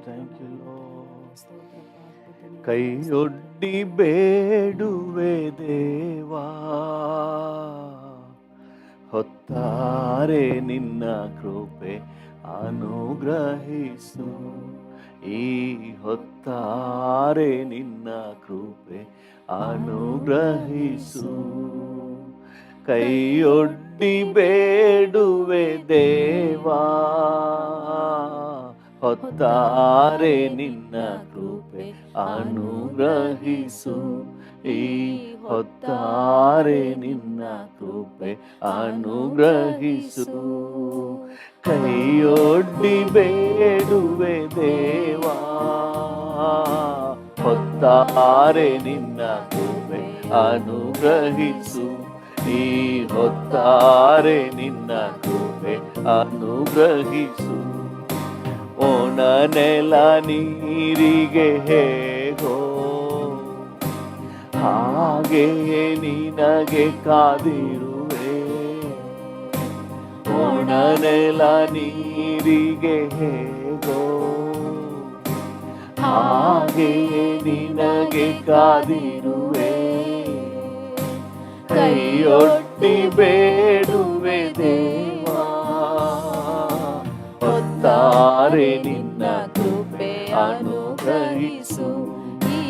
Thank you ಕೈಯೊಡ್ಡಿ ಬೇಡುವೆ ದೇವಾ, ಹೊತ್ತಾರೆ ನಿನ್ನ ಕೃಪೆ ಅನುಗ್ರಹಿಸು. ಈ ಹೊತ್ತಾರೆ ನಿನ್ನ ಕೃಪೆ ಅನುಗ್ರಹಿಸು. ಕೈಯೊಡ್ಡಿ ಬೇಡುವೆ ದೇವಾ, ಹೊತ್ತಾರೆ ನಿನ್ನ ಕೃಪೆ ಅನುಗ್ರಹಿಸು. ಈ ಹೊತ್ತಾರೆ ನಿನ್ನ ಕೃಪೆ ಅನುಗ್ರಹಿಸು. ಕೈಯೊಡ್ಡಿ ಬೇಡುವೆ ದೇವಾ, ಹೊತ್ತಾರೆ ನಿನ್ನ ಕೃಪೆ ಅನುಗ್ರಹಿಸು. ಈ ಹೊತ್ತಾರೆ ನಿನ್ನ ಕೃಪೆ ಅನುಗ್ರಹಿಸು. ಒಣ ನೆಲ ನೀರಿಗೆ ಹೇಗೋ ಹಾಗೆಯೇ ನಿನಗೆ ಕಾದಿರುವೆ. ಒಣ ನೆಲ ನೀರಿಗೆ ಹೇಗೋ ಹಾಗೆಯೇ ನಿನಗೆ ಕಾದಿರುವೆ. ಕೈಯೊಡ್ಡಿ ಬೇಡುವೆ ದೇವಾ, ಹೊತ್ತಾರೆ ನಿನ್ನ ಕೃಪೆ ಅನುಗ್ರಹಿಸು. ಈ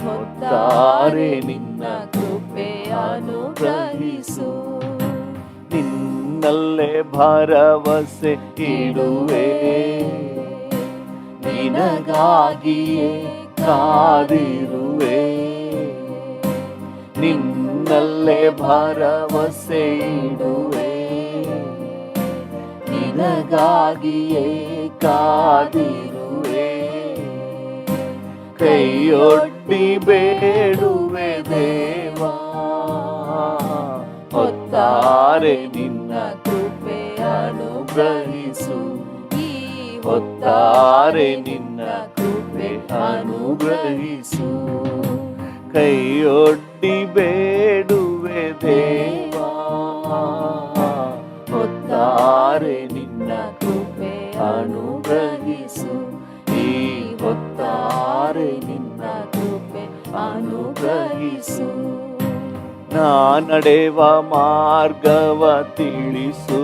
ಹೊತ್ತಾರೆ ನಿನ್ನ ಕೃಪೆ ಅನುಗ್ರಹಿಸು. ನಿನ್ನಲ್ಲೇ ಭರವಸೆ ಇಡುವೆ, ನಿನಗಾಗಿಯೇ ಕಾದಿರುವೆ. ನಿನ್ನಲ್ಲೇ ಭರವಸೆ ಇಡುವೆ, ನಿನಗಾಗಿಯೇ ಕಾದಿರುವೆ. ಕೈಯೊಡ್ಡಿ ಬೇಡುವೆ ದೇವಾ, ಹೊತ್ತಾರೆ ನಿನ್ನ ಕೃಪೆ ಅನುಗ್ರಹಿಸು. ಈ ಹೊತ್ತಾರೆ ನಿನ್ನ ಕೃಪೆ ಅನುಗ್ರಹಿಸು. ಕೈಯೊಡ್ಡಿ ಬೇಡುವೆ ದೇವಾ, ಹೊತ್ತಾರೆ ನಿನ್ನ ಕೃಪೆ ಅನುಗ್ರಹಿಸು. ಈ ಹೊತ್ತಾರೆ ನಿನ್ನ ಕೃಪೆ ಅನುಗ್ರಹಿಸು. ನಾ ನಡೆವ ಮಾರ್ಗವ ತಿಳಿಸು,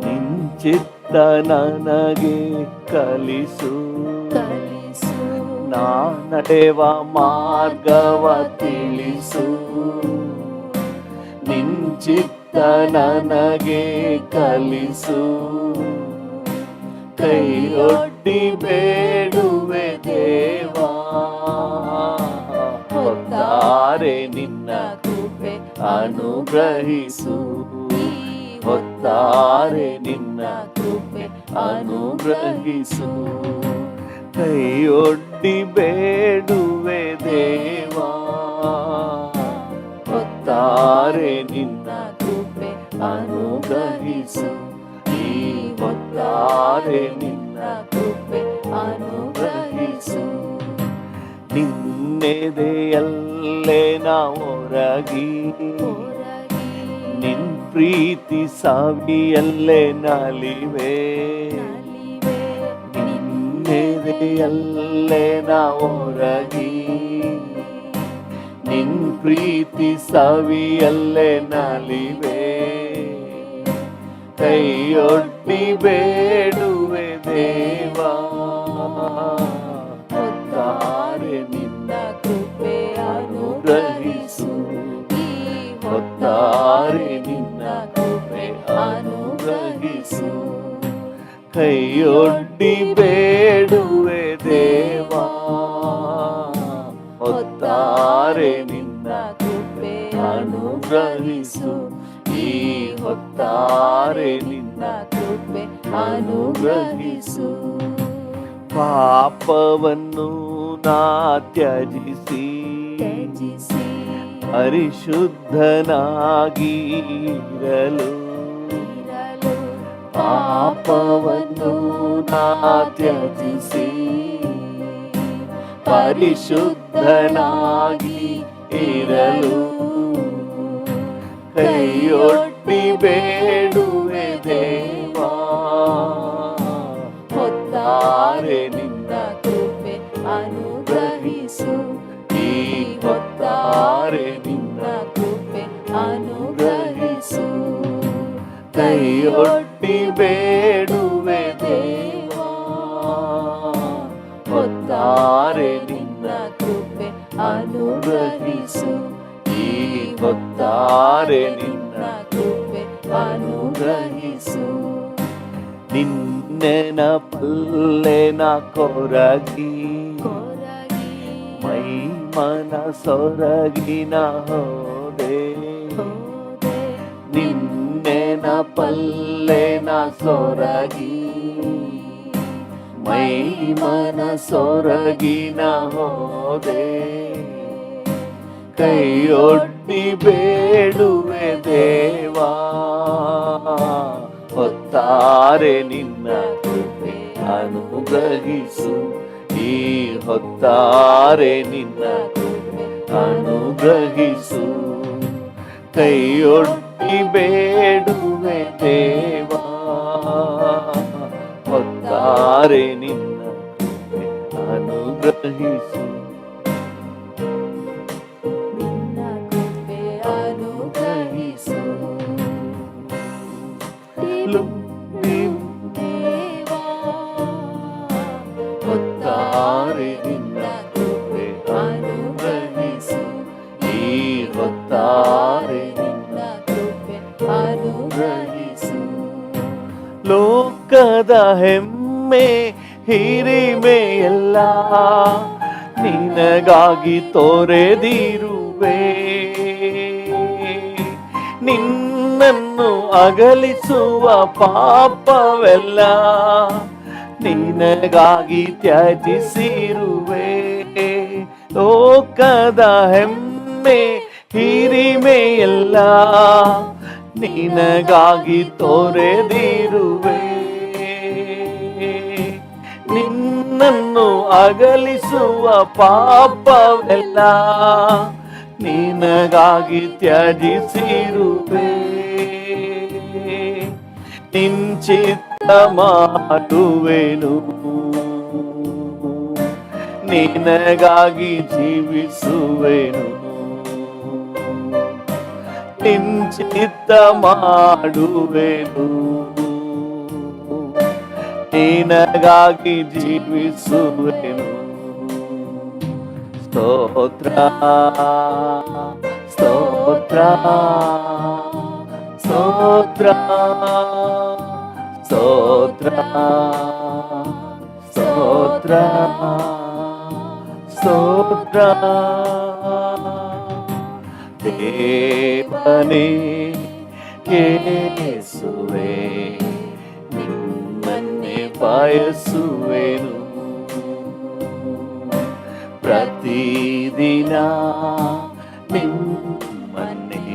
ನಿಂಚಿತ್ತ ನನಗೆ ಕಲಿಸು. ನಾ ನಡೆವ ಮಾರ್ಗವ ತಿಳಿಸು, ನಿಂಚಿತ್ತ ನನಗೆ ಕಲಿಸು. ಕೈಯೊಡ್ಡಿ ಬೇಡುವೆ ದೇವಾ, ಹೊತ್ತಾರೆ ನಿನ್ನ ಕೃಪೆ ಅನುಗ್ರಹಿಸು. ಹೊತ್ತಾರೆ ನಿನ್ನ ಕೃಪೆ ಅನುಗ್ರಹಿಸು. ಕೈಯೊಡ್ಡಿ ಬೇಡುವೆ ದೇವಾ, ಹೊತ್ತಾರೆ ನಿನ್ನ ಕೃಪೆ ಅನುಗ್ರಹಿಸು. ಈ ಹೊತ್ತಾರೆ ನಿನ್ನ ಕೃಪೆ ಅನುಗ್ರಹಿಸು. ನಿನ್ನೆದೆಯಲ್ಲೇ ನಾ ಒರಗಿ, ನಿನ್ ಪ್ರೀತಿ ಸವಿಯಲ್ಲೇ ನಲಿವೆ. ನಿನ್ನೆದೆಯಲ್ಲೇ ನಾ ಒರಗಿ, ನಿನ್ ಪ್ರೀತಿ ಸವಿಯಲ್ಲೇ ನಲಿವೆ. ಕೈಯೊಡ್ಡಿ ಬೇಡುವೆ ದೇವಾ, ಹೊತ್ತಾರೆ ನಿನ್ನ ಕೃಪೆ ಅನುಗ್ರಹಿಸು. ಈ ಹೊತ್ತಾರೆ ನಿನ್ನ ಕೃಪೆ ಅನುಗ್ರಹಿಸು. ಕೈಯೊಡ್ಡಿ ಬೇಡುವೆ ದೇವಾ, ಹೊತ್ತಾರೆ ನಿನ್ನ ಕೃಪೆ ಅನುಗ್ರಹಿಸು. ಈ ಹೊತ್ತಾರೆ ನಿನ್ನ ಕೃಪೆ ಅನುಗ್ರಹಿಸು. ಪಾಪವನ್ನು ನಾ ತ್ಯಜಿಸಿ, ಪರಿಶುದ್ಧನಾಗಿರಲು. ಪಾಪವನ್ನು ನಾ ತ್ಯಜಿಸಿ, ಪರಿಶುದ್ಧನಾಗಿ ಇರಲು. ಕೈಯೊಡ್ಡಿ ಬೇಡುವೆ ದೇವಾ, ಹೊತ್ತಾರೆ ಕೈಯೊಡ್ಡಿ ಬೇಡುವೆ ದೇವಾ, ಹೊತ್ತಾರೆ ನಿನ್ನ ಕೃಪೆ ಅನುಗ್ರಹಿಸು, ಈ ಹೊತ್ತಾರೆ ನಿನ್ನ ಕೃಪೆ ಅನುಗ್ರಹಿಸು. ನಿನ್ನೆನ ಪಲ್ಲೆನ ಕೊರಗಿ ಮೈ ಮನ ಸೊರಗಿನ ಹೋದೆ, ನಿನ್ನೆನ ಪಲ್ಲೆನ ಸೊರಗಿ ಮೈ ಮನ ಸೊರಗಿನ ಹೋದೆ, ಕೈಯೊಡ್ಡಿ ಬೇಡುವೆ ದೇವಾ, ಹೊತ್ತಾರೆ ನಿನ್ನ ಕೃಪೆ ಅನುಗ್ರಹಿಸು, ಈ ಹೊತ್ತಾರೆ ನಿನ್ನ ಕೃಪೆ ಅನುಗ್ರಹಿಸು. ಕೈಯೊಡ್ಡಿ ಬೇಡುವೆ ದೇವಾ, ಹೊತ್ತಾರೆ ನಿನ್ನ ಕೃಪೆ ಅನುಗ್ರಹಿಸು. ಹೊತ್ತಾರೆ ನಿನ್ನ ಕೃಪೆ ಅನುಗ್ರಹಿಸು, ಈ ಹೊತ್ತಾರೆ ನಿನ್ನ ಕೃಪೆ ಅನುಗ್ರಹಿಸು. ಲೋಕದ ಹೆಮ್ಮೆ ಹಿರಿಮೆಯೆಲ್ಲ ನಿನಗಾಗಿ ತೊರೆದಿರುವೆ, ನಿನ್ನನ್ನು ಅಗಲಿಸುವ ಪಾಪವೆಲ್ಲ ನಿನಗಾಗಿ ತ್ಯಜಿಸಿರುವೆ. ಲೋಕದ ಹೆಮ್ಮೆ ಹಿರಿಮೆಯೆಲ್ಲ ನಿನಗಾಗಿ ತೊರೆದಿರುವೆ, ನಿನ್ನನ್ನು ಅಗಲಿಸುವ ಪಾಪವೆಲ್ಲ ನಿನಗಾಗಿ ತ್ಯಜಿಸಿರುವೆ. ನಿಂಚಿತ್ತ ಮಾಡುವೆನು, ನಿನಗಾಗಿ ಜೀವಿಸುವೆನು, ನಿಂಚಿತ್ತ ಮಾಡುವೆನು, ನಿನಗಾಗಿ ಜೀವಿಸುವೆನು. ಸ್ತೋತ್ರ ಸ್ತೋತ್ರ ಸ್ತೋತ್ರ ಸ್ತೋತ್ರ ಸ್ತೋತ್ರ ಸ್ತೋತ್ರ. ದೇವನೇ ಯೇಸುವೇ, ನಿಮ್ಮನ್ನೇ ಬಯಸುವೆನು, ಪ್ರತಿದಿನ ನಿಮ್ಮನ್ನೇ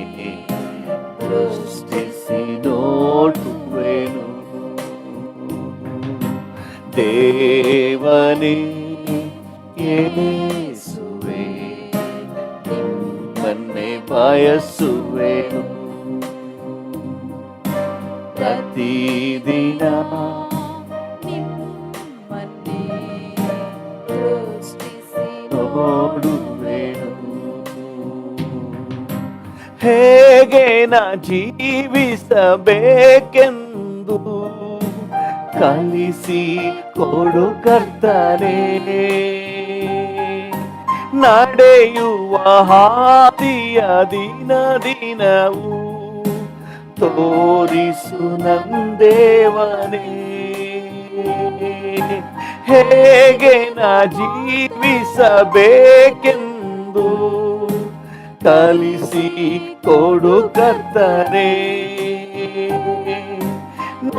ದೃಷ್ಟಿಸಿ ನೋಡುವೆನು. ದೇವನೇ ಯೇಸುವೇ, ನಿಮ್ಮನ್ನೇ ಬಯಸುವೆನು, ಪ್ರತಿದಿನ ನಿಮ್ಮನ್ನೇ ದೃಷ್ಟಿಸಿ ನೋಡುವೆನು. ಹೇಗೆ ನಾ ಜೀವಿಸಬೇಕೆಂದು ಕಲಿಸಿ ಕೊಡು ಕರ್ತನೇ, ನಡೆಯುವ ಹಾದಿಯ ದಿನ ದಿನವೂ ತೋರಿಸು ನಂದೇವನೇ. ಹೇಗೆ ನಾ ಜೀವಿಸಬೇಕೆಂದು ಕಲಿಸಿ ಕೊಡು ಕರ್ತನೇ,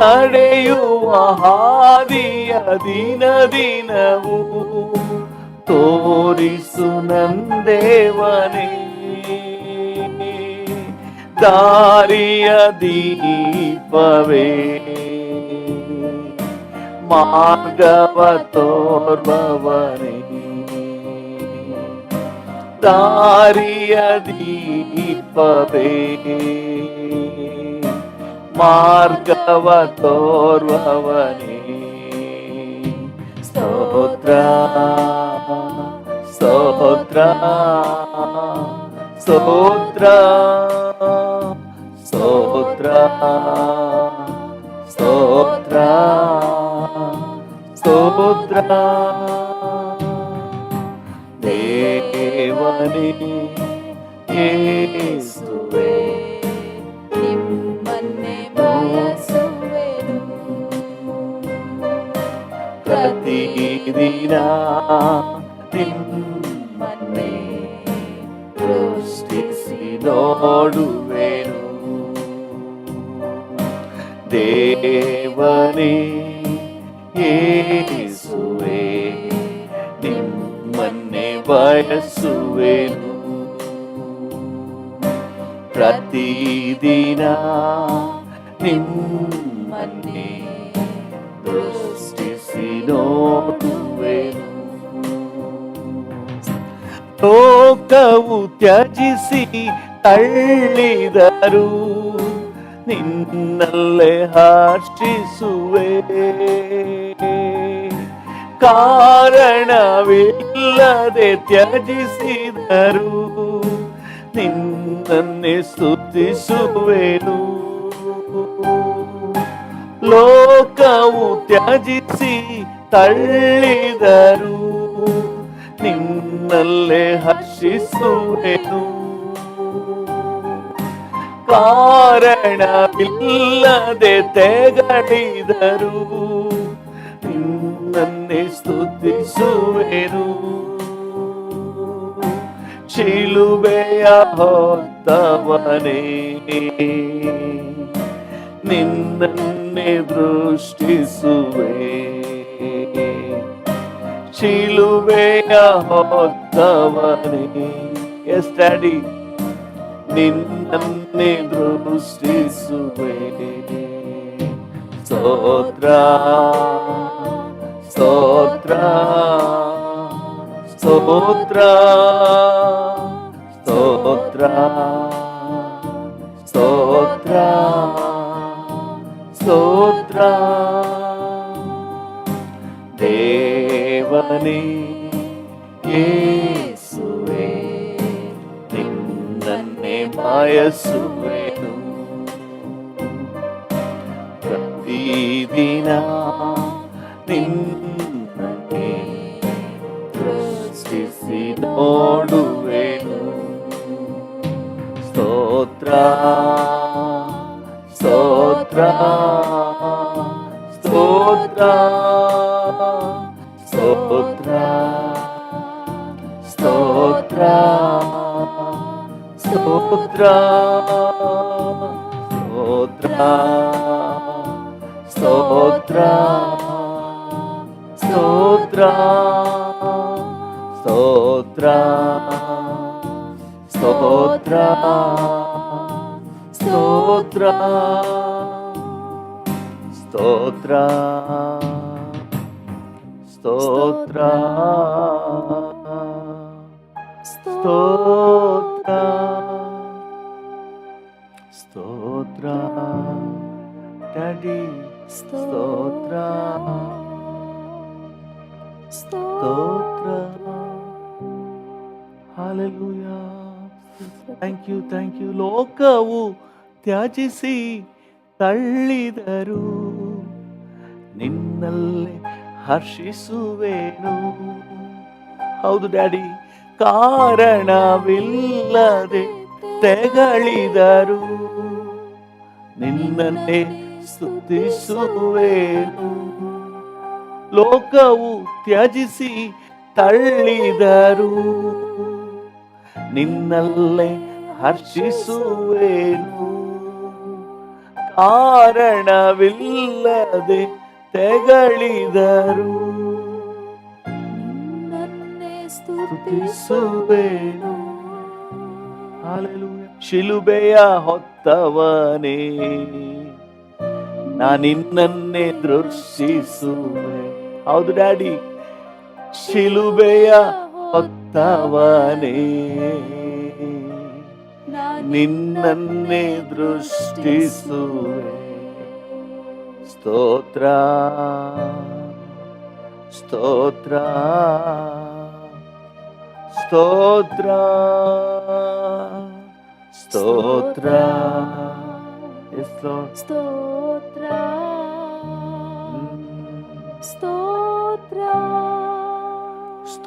ನಡೆಯುವ ಹಾದಿಯ ದಿನ ದಿನವೂ ತೋರಿಸು ನಂದೇವನೇ. ದಾರಿಯ ದೀಪವೇ, ಮಾರ್ಗವ ತೋರ್ಬವನೇ, ದಾರಿಯ ದೀಪವೇ, ಮಾರ್ಗವ ತೋರ್ವವನೇ. ಸ್ತೋತ್ರ ಸ್ತೋತ್ರ ಸ್ತೋತ್ರ ಸ್ತೋತ್ರ ಸ್ತೋತ್ರ ಸ್ತೋತ್ರ ದೇವನೇ ಯೇಸುವೇ ನಿಮ್ಮನ್ನೇ ಬಯಸುವೆನು. ಪ್ರತಿದಿನ ನಿಮ್ಮನ್ನೇ ದೃಷ್ಟಿಸಿ ನೋಡುವೆನು. ದೇವನೇ ಯೇಸುವೇ ನಿಮ್ಮನ್ನೇ ಬಯಸುವೆನು. ಪ್ರತಿದಿನ ನಿಮ್ಮನ್ನೇ ದೃಷ್ಟಿಸಿ ನೋಡುವೆನು. ಲೋಕವು ತ್ಯಜಿಸಿ ತಳ್ಳಿದರು ನಿನ್ನಲ್ಲೇ ಹರ್ಷಿಸುವೆ. ಕಾರಣವಿಲ್ಲದೆ ತ್ಯಜಿಸಿದರು ನಿನ್ನನ್ನೇ ಸ್ತುತಿಸುವೆನು. ಲೋಕವು ತ್ಯಜಿಸಿ ತಳ್ಳಿದರು ನಿನ್ನಲ್ಲೇ ಹರ್ಷಿಸುವೆನು. ಕಾರಣವಿಲ್ಲದೆ ತೆಗಳಿದರು ನಿನ್ನನ್ನೇ ಸ್ತುತಿಸುವೆನು. ಶಿಲುಬೆಯ ಹೊತ್ತವನೇ ನಿನ್ನನ್ನೇ ದೃಷ್ಟಿಸುವೆ. ಶಿಲುಬೆಯ ಹೊತ್ತವನೇ ಎಸ್ ಡ್ಯಾಡಿ ನಿನ್ನನ್ನೇ ದೃಷ್ಟಿಸುವೆ. ಸ್ತೋತ್ರ ಸ್ತೋತ್ರ ಸ್ತೋತ್ರ ಸ್ತೋತ್ರ ಸ್ತೋತ್ರ ಸ್ತೋತ್ರ ದೇವನೇ ಯೇಸುವೇ ನಿನ್ನನ್ನೇ ಬಯಸುವೆನು. ಪ್ರತಿದಿನ ನಿನ್ನನ್ನೇ ದೃಷ್ಟಿಸಿ ನೋಡುವೆನು. ಸ್ತೋತ್ರ ಸ್ತೋತ್ರ ಸ್ತೋತ್ರ ಸ್ತೋತ್ರ ಸ್ತೋತ್ರ ಸ್ತೋತ್ರ ಸ್ತೋತ್ರ ಸ್ತೋತ್ರ ಸ್ತೋತ್ರ ಸ್ತೋತ್ರ ಸ್ತೋತ್ರ ಸ್ತೋತ್ರ ಸ್ತೋತ್ರ ಸ್ತೋತ್ರ ಸ್ತೋತ್ರ ಡ್ಯಾಡಿ ಸ್ತೋತ್ರ ಸ್ತೋತ್ರ. ಹಲ್ಲೆಲೂಯಾ. Thank you. ಲೋಕವು ತ್ಯಜಿಸಿ ತಳ್ಳಿದರು ನಿನ್ನಲ್ಲೇ ಹರ್ಷಿಸುವೆನು. ಹೌದು ಡ್ಯಾಡಿ. ಕಾರಣವಿಲ್ಲದೆ ತೆಗಳಿದರು ನಿನ್ನನ್ನೇ ಸ್ತುತಿಸುವೆನು. ಲೋಕವು ತ್ಯಜಿಸಿ ತಳ್ಳಿದರು ನಿನ್ನಲ್ಲೇ ಹರ್ಷಿಸುವೆನು. ಕಾರಣವಿಲ್ಲದೆ ತೆಗಳಿದರು ನಿನ್ನನ್ನೇ ಸ್ತುತಿಸುವೆನು. ಹಲ್ಲೆಲೂಯಾ. ಶಿಲುಬೆಯ ಹೊತ್ತವನೇ ನಾನಿನ್ನನ್ನೇ ದೃಷ್ಟಿಸುವೆ. ಹೌದು ಡ್ಯಾಡಿ. ಶಿಲುಬೆಯ ಹೊತ್ತವನೇ ನಿನ್ನನ್ನೇ ದೃಷ್ಟಿಸುವೆ. ಸ್ತೋತ್ರ ಸ್ತೋತ್ರ ಸ್ತೋತ್ರ ಸ್ತೋತ್ರ. ಸ್ತೋತ್ರ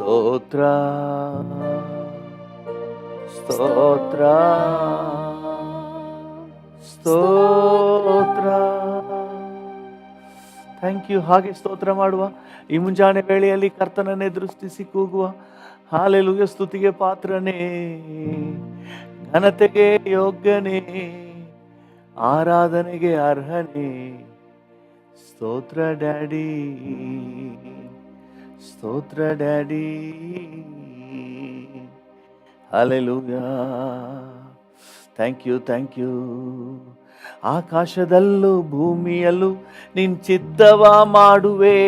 ಸ್ತೋತ್ರ ಸ್ತೋತ್ರ ಸ್ತೋತ್ರ. Thank you. ಹಾಗೆ ಸ್ತೋತ್ರ ಮಾಡುವ. ಈ ಮುಂಜಾನೆ ವೇಳೆಯಲ್ಲಿ ಕರ್ತನನ್ನೇ ದೃಷ್ಟಿಸಿ ಕೂಗುವ. ಹಾಲೆಲೂಯ. ಸ್ತುತಿಗೆ ಪಾತ್ರನೇ, ಘನತೆಗೆ ಯೋಗ್ಯನೇ, ಆರಾಧನೆಗೆ ಅರ್ಹನೇ. ಸ್ತೋತ್ರ ಡ್ಯಾಡಿ, ಸ್ತೋತ್ರ daddy. Hallelujah. Thank you, thank you. ಆಕಾಶದಲ್ಲೂ ಭೂಮಿಯಲ್ಲೂ ನಿನ್ ಚಿತ್ತವ ಮಾಡುವೆ,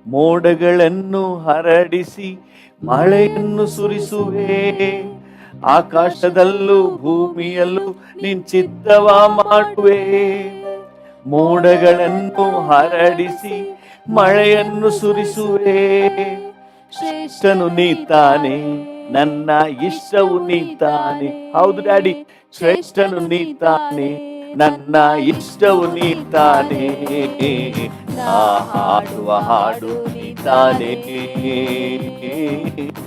ಮೋಡಗಳನ್ನು ಹರಡಿಸಿ ಮಳೆಯನ್ನು ಸುರಿಸುವೆ. ಆಕಾಶದಲ್ಲೂ ಭೂಮಿಯಲ್ಲೂ ನಿನ್ ಚಿತ್ತವ ಮಾಡುವೆ, ಮೋಡಗಳನ್ನು ಹರಡಿಸಿ ಮಳೆಯನ್ನು ಸುರಿಸುವೆ. ಶ್ರೇಷ್ಠನು ನೀತಾನೆ, ನನ್ನ ಇಷ್ಟವು ನೀತಾನೆ. ಹೌದು ಡ್ಯಾಡಿ, ಶ್ರೇಷ್ಠನು ನೀತಾನೆ, ನನ್ನ ಇಷ್ಟವು ನೀತಾನೆ. ನಾ ಹಾಡುವ ಹಾಡು ನೀತಾನೆ,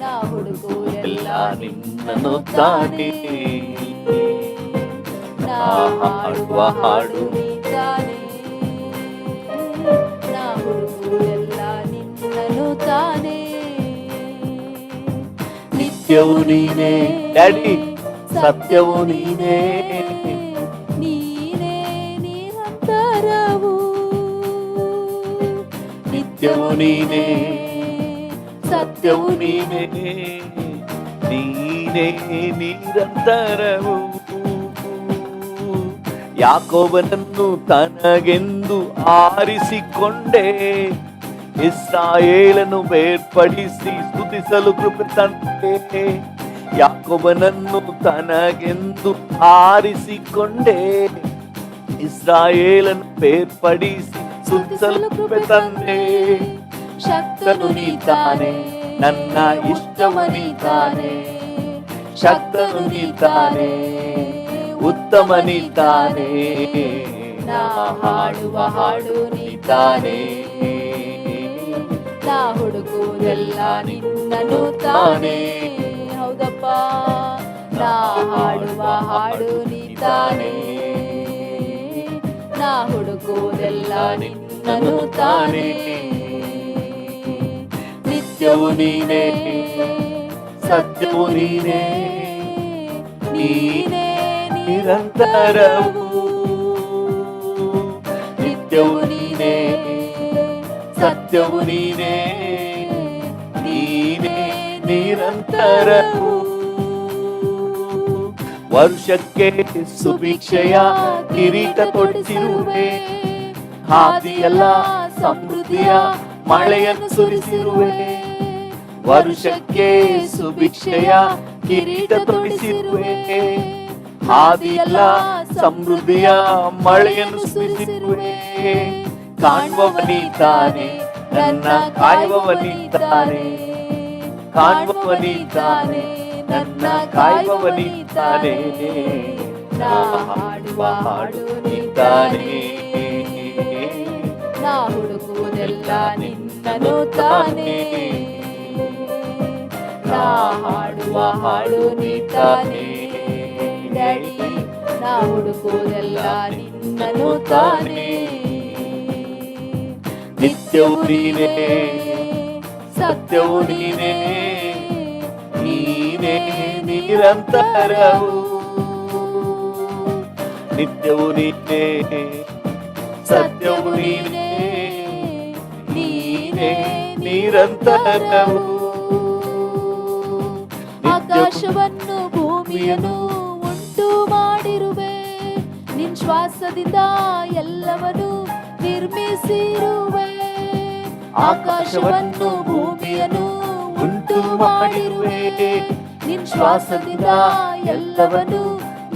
ನಾ ಹುಡುಗುವುದೆಲ್ಲ ನಿನ್ನನ್ನು ತಾನೆ. ನಾ ಹಾಡುವ ಹಾಡು ನೀತಾನೆ, ನಾ ಹುಡುಗುವುದೆಲ್ಲ ನಿನ್ನನ್ನು ತಾನೆ. ನಿತ್ಯವು ನೀನೇ ಡ್ಯಾಡಿ, ಸತ್ಯವು ನೀನೇ, ನೀನೇ ನಿರಂತರವು. ನಿತ್ಯವು ನೀನೇ, ಸತ್ಯವು ನೀನೇ, ನೀನೇ ನಿರಂತರವು. ಯಾಕೋಬನನ್ನು ತನಗೆಂದು ಆರಿಸಿಕೊಂಡೆ, ಇಸ್ರಾಯೇಲನ್ನು ಬೇರ್ಪಡಿಸಿ ಸ್ತುತಿಸಲು ಕೃಪೆ ತಂದೆ. ಯಾಕೋಬನನ್ನು ತನಗೆಂದು ಆರಿಸಿಕೊಂಡೆ, ಇಸ್ರಾಯೇಲನ್ನು ಬೇರ್ಪಡಿಸಿ ಸ್ತುತಿಸಲು ಕೃಪೆ ತಂದೆ. ಶಕ್ತನು ನೀತಾನೆ, ನನ್ನ ಇಷ್ಟವು ನೀತಾನೆ. ಶಕ್ತನು ನೀತಾನೆ, ಉತ್ತಮ ನೀತಾನೆ. ನಾ ಹಾಡುವ ಹಾಡು ನೀತಾನೆ, ನಾ ಹುಡುಗುವುದೆಲ್ಲ ನಿನ್ನನ್ನು ತಾನೆ. ಹೌದಪ್ಪ, ನಾ ಹಾಡುವ ಹಾಡು ನೀತಾನೆ, ನಾ ಹುಡುಗುವುದೆಲ್ಲ ನಿನ್ನನ್ನು ತಾನೆ. ನಿತ್ಯವು ನೀನೇ, ಸತ್ಯವು ನೀನೇ, ನೀನೇ ನಿರಂತರವು. ನಿತ್ಯವು ನೀನೇ, ಸತ್ಯವು ನೀನೇ, ನೀನೇ ನಿರಂತರವು. ವರ್ಷಕ್ಕೆ ಸುಭಿಕ್ಷೆಯ ಕಿರೀಟ ತೊಡಿಸಿರುವೆ, ಹಾದಿಯೆಲ್ಲ ಸಮೃದ್ಧಿಯ ಮಳೆಯನ್ನು ಸುರಿಸಿರುವೆ. ವರ್ಷಕ್ಕೆ ಸುಭಿಕ್ಷೆಯ ಕಿರೀಟ ತೊಡಿಸಿರುವೆ, ಹಾದಿಯೆಲ್ಲ ಸಮೃದ್ಧಿಯ ಮಳೆಯನ್ನು ಸುರಿಸಿರುವೆ. ಕಾಣುವವನಿದ್ದಾನೆ, ನನ್ನ ಕಾಯುವವನಿದ್ದಾನೆ. ಕಾಣುವವನಿದ್ದಾನೆ, ನನ್ನ ಕಾಯುವವನಿದ್ದಾನೆ. ನಾ ಹಾಡುವ ಹಾಡು ನೀತಾನೆ, ನಾ ಹುಡುಗುವುದೆಲ್ಲ ನಿನ್ನನ್ನು ತಾನೆ. ನಾ ಹಾಡುವ ಹಾಡು ನೀತಾನೆ ಡ್ಯಾಡಿ, ನಾ ಹುಡುಗುವುದೆಲ್ಲ ನಿನ್ನನ್ನು ತಾನೆ. ನಿತ್ಯವು ನೀನೇ, ಸತ್ಯವು ನೀನೇ, ನೀನೇ ನಿರಂತರವು. ನಿತ್ಯವು ನೀನೇ, ಸತ್ಯವು ನೀನೇ, ನೀನೇ ನಿರಂತರವು. ಆಕಾಶವನ್ನು ಭೂಮಿಯನ್ನು ಉಂಟು ಮಾಡಿರುವೆ, ನಿನ್ ಶ್ವಾಸದಿಂದ ಎಲ್ಲವನ್ನು ನಿರ್ಮಿಸಿರುವೆ. ಆಕಾಶವನ್ನು ಭೂಮಿಯನ್ನು ಉಂಟು ಮಾಡಿರುವೆ, ನಿನ್ ಶ್ವಾಸದಿಂದ ಎಲ್ಲವನ್ನು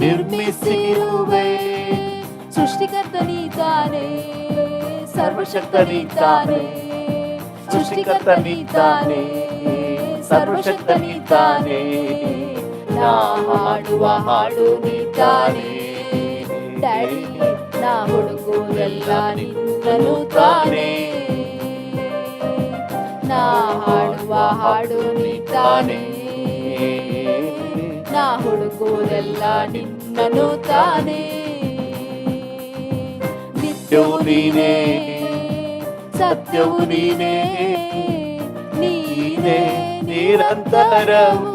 ನಿರ್ಮಿಸಿರುವೆ. ಸೃಷ್ಟಿಕರ್ತ ನೀತಾನೆ, ಸರ್ವಶಕ್ತ ನೀತಾನೆ. ಸೃಷ್ಟಿಕರ್ತ ನೀತಾನೆ, ಸರ್ವಶಕ್ತ ನೀತಾನೆ. ನಾ ಹಾಡುವ ಹಾಡು ನೀತಾನೆ ಡ್ಯಾಡಿ, ನಾ ಹುಡುಗುವುದೆಲ್ಲ ನಿನ್ನನ್ನು ತಾನೆ. ನಾ ನಾ ಹಾಡುವ ಹಾಡು ನೀ ತಾನೇ, ನಾ ಹುಡುಕುವುದೆಲ್ಲ ನಿನ್ನನು ತಾನೇ. ನಿತ್ಯವೂ ನೀನೇ, ಸತ್ಯವೂ ನೀನೇ, ನೀನೇ ನಿರಂತರವು.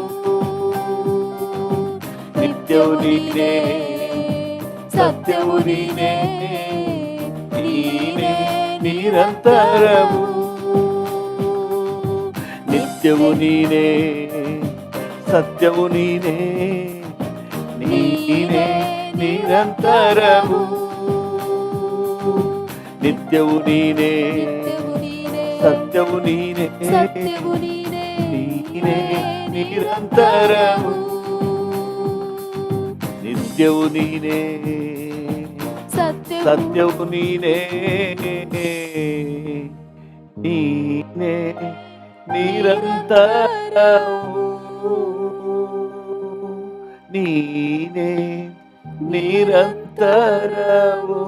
ನಿತ್ಯವೂ ನೀನೇ, ಸತ್ಯವೂ ನೀನೇ, ನೀನೇ ನಿರಂತರವು. ನಿತ್ಯವೂ ನೀನೇ, ಸತ್ಯವೂ ನೀನೇ, ನೀನೇ ನಿರಂತರವು. ನಿತ್ಯವೂ ನೀನೇ, ಸತ್ಯವೂ ನೀನೇ, ಸತ್ಯವೂ ನೀನೇ, ನೀನೇ ನಿರಂತರವು. ನಿತ್ಯವೂ ನೀನೇ, ಸತ್ಯವೂ ನೀನೇ, ನೀನೇ ನಿರಂತರವು. ನೀನೇ ನಿರಂತರವು.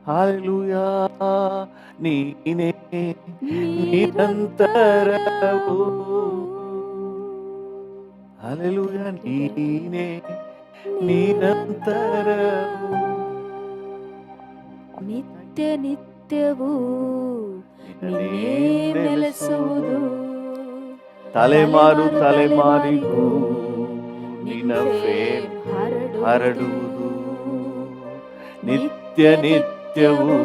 ಹಲ್ಲೆಲೂಯಾ, ನೀನೇ ನಿರಂತರವು. ಹಲ್ಲೆಲೂಯಾ, ನೀನೇ ನಿರಂತರವು. ನಿತ್ಯ ನಿತ್ಯವೂ ನಿನ್ನೇ ನೆಲೆಸುವುದು, ತಲೆಮಾರು ತಲೆಮಾರಿಗೂ ನಿನ್ನ ಫೇಮ್ ಹರಡುವುದು. ನಿತ್ಯ ನಿತ್ಯವೂ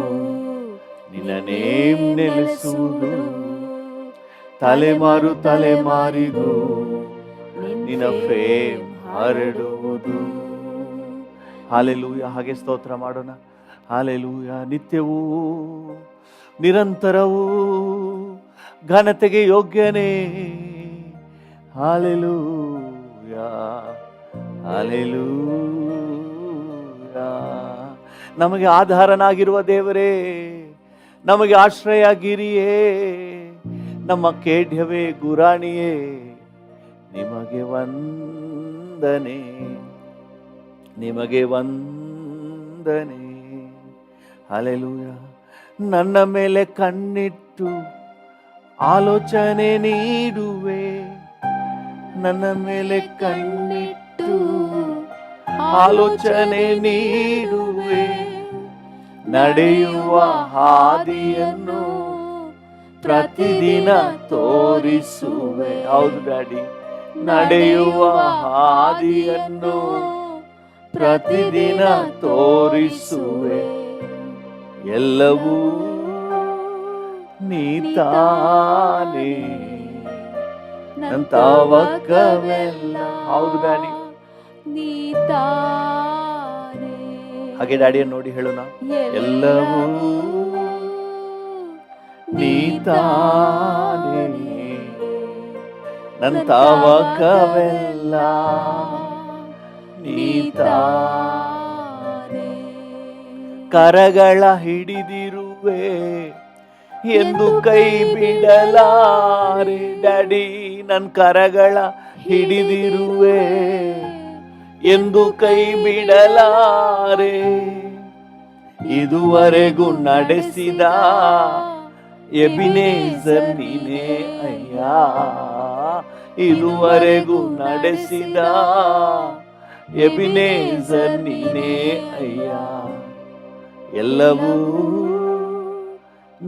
ನಿನ್ನ ನೇಮ್ ನೆಲೆಸುವುದು, ತಲೆಮಾರು ತಲೆಮಾರಿಗೂ ನಿನ್ನ ಫೇಮ್ ಹರಡುವುದು. ಹಾಲೆಲೂಯ. ಹಾಗೆ ಸ್ತೋತ್ರ ಮಾಡೋಣ. ಹಾಲೆಲೂಯ. ನಿತ್ಯವೂ ನಿರಂತರವೂ ಘನತೆಗೆ ಯೋಗ್ಯನೇ. Hallelujah, hallelujah. ನಮಗೆ ಆಧಾರನಾಗಿರುವ ದೇವರೇ, ನಮಗೆ ಆಶ್ರಯ ಗಿರಿಯೇ, ನಮ್ಮ ಖೇಡ್ಯವೇ ಗುರಾಣಿಯೇ, ನಿಮಗೆ ವಂದನೆ, ನಿಮಗೆ ವಂದನೆ. ಹಲ್ಲೆಲೂಯ. ನನ್ನ ಮೇಲೆ ಕಣ್ಣಿಟ್ಟು ಆಲೋಚನೆ ನೀಡುವೆ, ನನ್ನ ಮೇಲೆ ಕಣ್ಣಿಟ್ಟು ಆಲೋಚನೆ ನೀಡುವೆ. ನಡೆಯುವ ಹಾದಿಯನ್ನು ಪ್ರತಿದಿನ ತೋರಿಸುವೆ. ಹೌದು ಡ್ಯಾಡಿ, ನಡೆಯುವ ಹಾದಿಯನ್ನು ಪ್ರತಿದಿನ ತೋರಿಸುವೆ. ಎಲ್ಲವೂ ನೀತಾನೇ, ನಂತವಕವೆಲ್ಲ. ಹೌದು ಡ್ಯಾಡಿ, ನೀತಾನೇ. ಹಾಗೆ ಡ್ಯಾಡಿಯನ್ನು ನೋಡಿ ಹೇಳೋಣ. ಎಲ್ಲವೂ ನೀತಾನೇ, ನಂತವಕವೆಲ್ಲ ನೀತಾನೇ. ಕರಗಳ ಹಿಡಿದಿರುವೆ ಎಂದು ಕೈ ಬಿಡಲಾರೆ. ಡ್ಯಾಡಿ, ನನ್ನ ಕರಗಳ ಹಿಡಿದಿರುವೆ ಎಂದು ಕೈ ಬಿಡಲಾರೆ. ಇದುವರೆಗೂ ನಡೆಸಿದ ಎಬಿನೇಜರ್ ನೀನೇ ಅಯ್ಯ. ಇದುವರೆಗೂ ನಡೆಸಿದ ಎಬಿನೇಜರ್ ನೀನೇ ಅಯ್ಯ. ಎಲ್ಲವೂ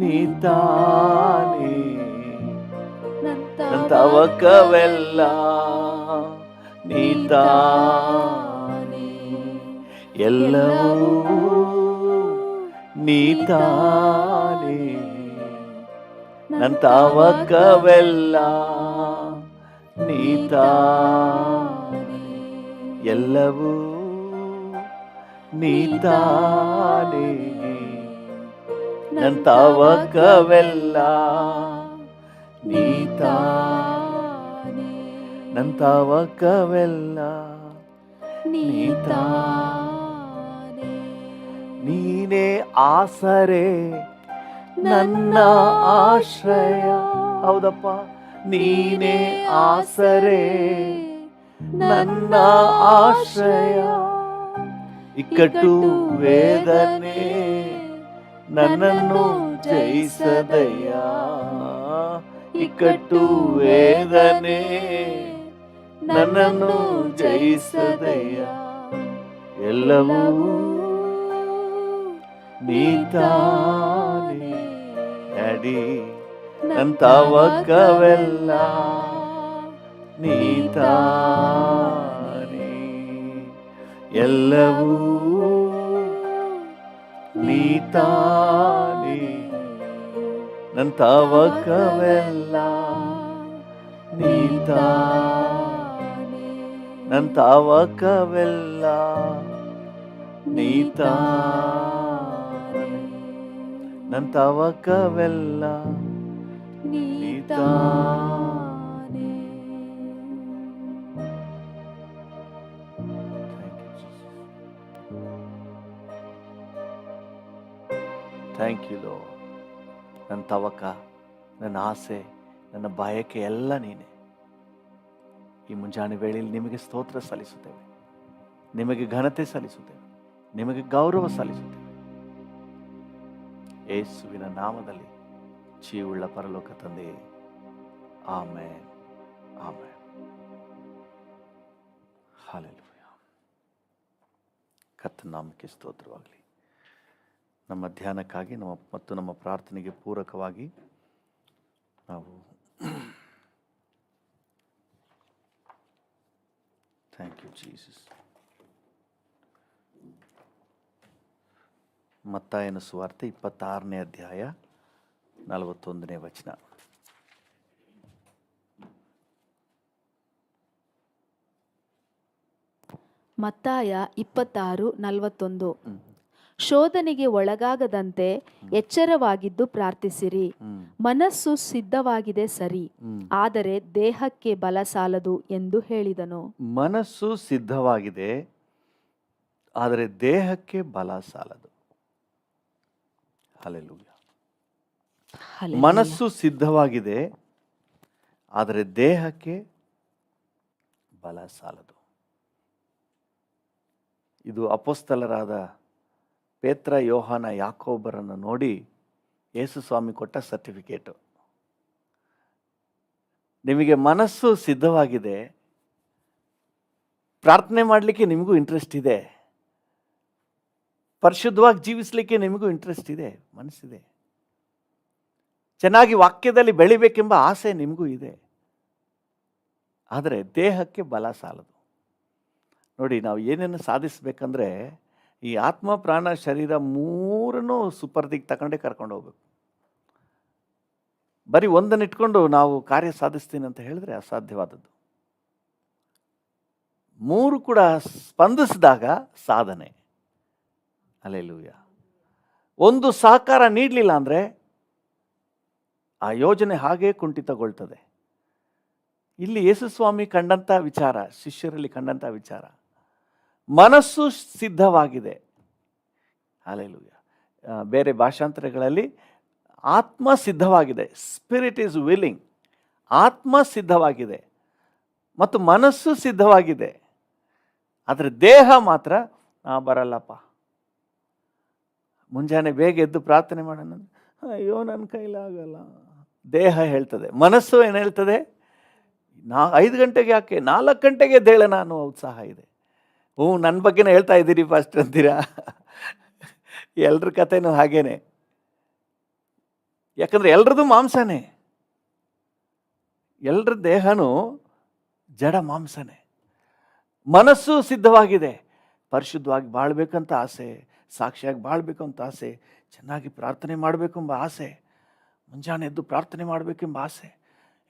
ನೀತಾನೇ, ನಂತವಕವೆಲ್ಲ ನೀತಾನೇ. ಎಲ್ಲವೂ ನೀತಾನೇ, ನಂತವಕವೆಲ್ಲ ನೀತಾನೇ. ಎಲ್ಲವೂ ನೀತಾನೇ, ನಂತವಕವೆಲ್ಲ ನೀತಾನೇ. ನಂತವಕವೆಲ್ಲ ನೀತಾನೇ. ನೀನೇ ಆಸರೆ, ನನ್ನ ಆಶ್ರಯ. ಹೌದಪ್ಪ, ನೀನೇ ಆಸರೆ, ನನ್ನ ಆಶ್ರಯ. ಇಕ್ಕಟ್ಟು ವೇದನೆ ನನ್ನನ್ನು ಜಯಿಸದಯ್ಯ. ಇಕ್ಕಟ್ಟು ವೇದನೆ ನನ್ನನ್ನು ಜಯಿಸದಯ್ಯ. ಎಲ್ಲವೂ ನೀತಾನೆ ಡ್ಯಾಡಿ, ನನ್ನ ತವಕವೆಲ್ಲ ನೀತಾನೆ. ಎಲ್ಲವೂ ನೀತಾನೆ, ನನ್ನ ತವಕವೆಲ್ಲ ನೀತಾನೆ. ನನ್ನ ತವಕವೆಲ್ಲ ನೀತಾನೆ, ನನ್ನ ತವಕವೆಲ್ಲ ನೀತಾನೆ. ಥ್ಯಾಂಕ್ ಯು ಲೋ. ನನ್ನ ತವಕ, ನನ್ನ ಆಸೆ, ನನ್ನ ಬಯಕೆ ಎಲ್ಲ ನೀನೆ. ಈ ಮುಂಜಾನೆ ವೇಳೆಯಲ್ಲಿ ನಿಮಗೆ ಸ್ತೋತ್ರ ಸಲ್ಲಿಸುತ್ತೇವೆ, ನಿಮಗೆ ಘನತೆ ಸಲ್ಲಿಸುತ್ತೇವೆ, ನಿಮಗೆ ಗೌರವ ಸಲ್ಲಿಸುತ್ತೇವೆ. ಯೇಸುವಿನ ನಾಮದಲ್ಲಿ ಜೀವುಳ್ಳ ಪರಲೋಕ ತಂದೆಯೇ, ಆಮೆನ್, ಆಮೆನ್. ಹಲ್ಲೆಲೂಯಾ. ಕರ್ತನ ನಾಮಕ್ಕೆ ಸ್ತೋತ್ರವಾಗಲಿ. ನಮ್ಮ ಧ್ಯಾನಕ್ಕಾಗಿ ಮತ್ತು ನಮ್ಮ ಪ್ರಾರ್ಥನೆಗೆ ಪೂರಕವಾಗಿ ನಾವು ಥ್ಯಾಂಕ್ ಯು ಜೀಸಸ್. ಮತ್ತಾಯನ ಸುವಾರ್ತೆ 26ನೇ ಅಧ್ಯಾಯ 41ನೇ ವಚನ. ಮತ್ತಾಯ 26:41. ಶೋಧನೆಗೆ ಒಳಗಾಗದಂತೆ ಎಚ್ಚರವಾಗಿದ್ದು ಪ್ರಾರ್ಥಿಸಿರಿ. ಮನಸ್ಸು ಸಿದ್ಧವಾಗಿದೆ ಸರಿ, ಆದರೆ ದೇಹಕ್ಕೆ ಬಲ ಸಾಲದು ಎಂದು ಹೇಳಿದನು. ಮನಸ್ಸು ಸಿದ್ಧವಾಗಿದೆ, ಆದರೆ ದೇಹಕ್ಕೆ ಬಲ ಸಾಲದು. ಹಲ್ಲೆಲೂಯಾ. ಮನಸ್ಸು ಸಿದ್ಧವಾಗಿದೆ, ಆದರೆ ದೇಹಕ್ಕೆ ಬಲ ಸಾಲದು. ಇದು ಅಪೊಸ್ತಲರಾದ ಪೇತ್ರ, ಯೋಹಾನ, ಯಾಕೋಬರನ್ನು ನೋಡಿ ಯೇಸು ಸ್ವಾಮಿ ಕೊಟ್ಟ ಸರ್ಟಿಫಿಕೇಟು. ನಿಮಗೆ ಮನಸ್ಸು ಸಿದ್ಧವಾಗಿದೆ, ಪ್ರಾರ್ಥನೆ ಮಾಡಲಿಕ್ಕೆ ನಿಮಗೂ ಇಂಟ್ರೆಸ್ಟ್ ಇದೆ, ಪರಿಶುದ್ಧವಾಗಿ ಜೀವಿಸಲಿಕ್ಕೆ ನಿಮಗೂ ಇಂಟ್ರೆಸ್ಟ್ ಇದೆ, ಮನಸ್ಸಿದೆ, ಚೆನ್ನಾಗಿ ವಾಕ್ಯದಲ್ಲಿ ಬೆಳಿಬೇಕೆಂಬ ಆಸೆ ನಿಮಗೂ ಇದೆ, ಆದರೆ ದೇಹಕ್ಕೆ ಬಲ ಸಾಲದು. ನೋಡಿ, ನಾವು ಏನೇನು ಸಾಧಿಸಬೇಕಂದ್ರೆ ಈ ಆತ್ಮ, ಪ್ರಾಣ, ಶರೀರ ಮೂರನ್ನು ಸುಪರ್ದಿಗೆ ತಗೊಂಡೇ ಕರ್ಕೊಂಡು ಹೋಗ್ಬೇಕು. ಬರೀ ಒಂದನ್ನು ಇಟ್ಕೊಂಡು ನಾವು ಕಾರ್ಯ ಸಾಧಿಸ್ತೀನಿ ಅಂತ ಹೇಳಿದ್ರೆ ಅಸಾಧ್ಯವಾದದ್ದು. ಮೂರು ಕೂಡ ಸ್ಪಂದಿಸಿದಾಗ ಸಾಧನೆ. ಹಲ್ಲೆಲೂಯಾ. ಒಂದು ಸಹಕಾರ ನೀಡಲಿಲ್ಲ ಅಂದರೆ ಆ ಯೋಜನೆ ಹಾಗೇ ಕುಂಠಿತಗೊಳ್ತದೆ. ಇಲ್ಲಿ ಯೇಸುಸ್ವಾಮಿ ಕಂಡಂಥ ವಿಚಾರ, ಶಿಷ್ಯರಲ್ಲಿ ಕಂಡಂಥ ವಿಚಾರ, ಮನಸ್ಸು ಸಿದ್ಧವಾಗಿದೆ. ಹಲ್ಲೆಲೂಯಾ. ಬೇರೆ ಭಾಷಾಂತರಗಳಲ್ಲಿ ಆತ್ಮ ಸಿದ್ಧವಾಗಿದೆ, ಸ್ಪಿರಿಟ್ ಈಸ್ ವಿಲ್ಲಿಂಗ್. ಆತ್ಮ ಸಿದ್ಧವಾಗಿದೆ ಮತ್ತು ಮನಸ್ಸು ಸಿದ್ಧವಾಗಿದೆ, ಆದರೆ ದೇಹ ಮಾತ್ರ ಬರಲ್ಲಪ್ಪ. ಮುಂಜಾನೆ ಬೇಗ ಎದ್ದು ಪ್ರಾರ್ಥನೆ ಮಾಡೋಣ, ಅಯ್ಯೋ ನನ್ನ ಕೈಲಾಗಲ್ಲ. ದೇಹ ಹೇಳ್ತದೆ. ಮನಸ್ಸು ಏನು ಹೇಳ್ತದೆ? 5 ಗಂಟೆಗೆ ಯಾಕೆ, 4 ಗಂಟೆಗೆ ಎದ್ದೇಳೋಣ ಅನ್ನೋ ಉತ್ಸಾಹ ಇದೆ. ನನ್ನ ಬಗ್ಗೆನೇ ಹೇಳ್ತಾ ಇದ್ದೀರಿ ಫಸ್ಟ್ ಅಂತೀರಾ? ಎಲ್ರ ಕಥೆನೂ ಹಾಗೇನೆ. ಯಾಕಂದರೆ ಎಲ್ರದ್ದು ಮಾಂಸನೇ, ಎಲ್ರ ದೇಹನೂ ಜಡ ಮಾಂಸನೇ. ಮನಸ್ಸು ಸಿದ್ಧವಾಗಿದೆ, ಪರಿಶುದ್ಧವಾಗಿ ಬಾಳ್ಬೇಕಂತ ಆಸೆ, ಸಾಕ್ಷಿಯಾಗಿ ಬಾಳ್ಬೇಕು ಅಂತ ಆಸೆ, ಚೆನ್ನಾಗಿ ಪ್ರಾರ್ಥನೆ ಮಾಡಬೇಕೆಂಬ ಆಸೆ, ಮುಂಜಾನೆ ಎದ್ದು ಪ್ರಾರ್ಥನೆ ಮಾಡಬೇಕೆಂಬ ಆಸೆ,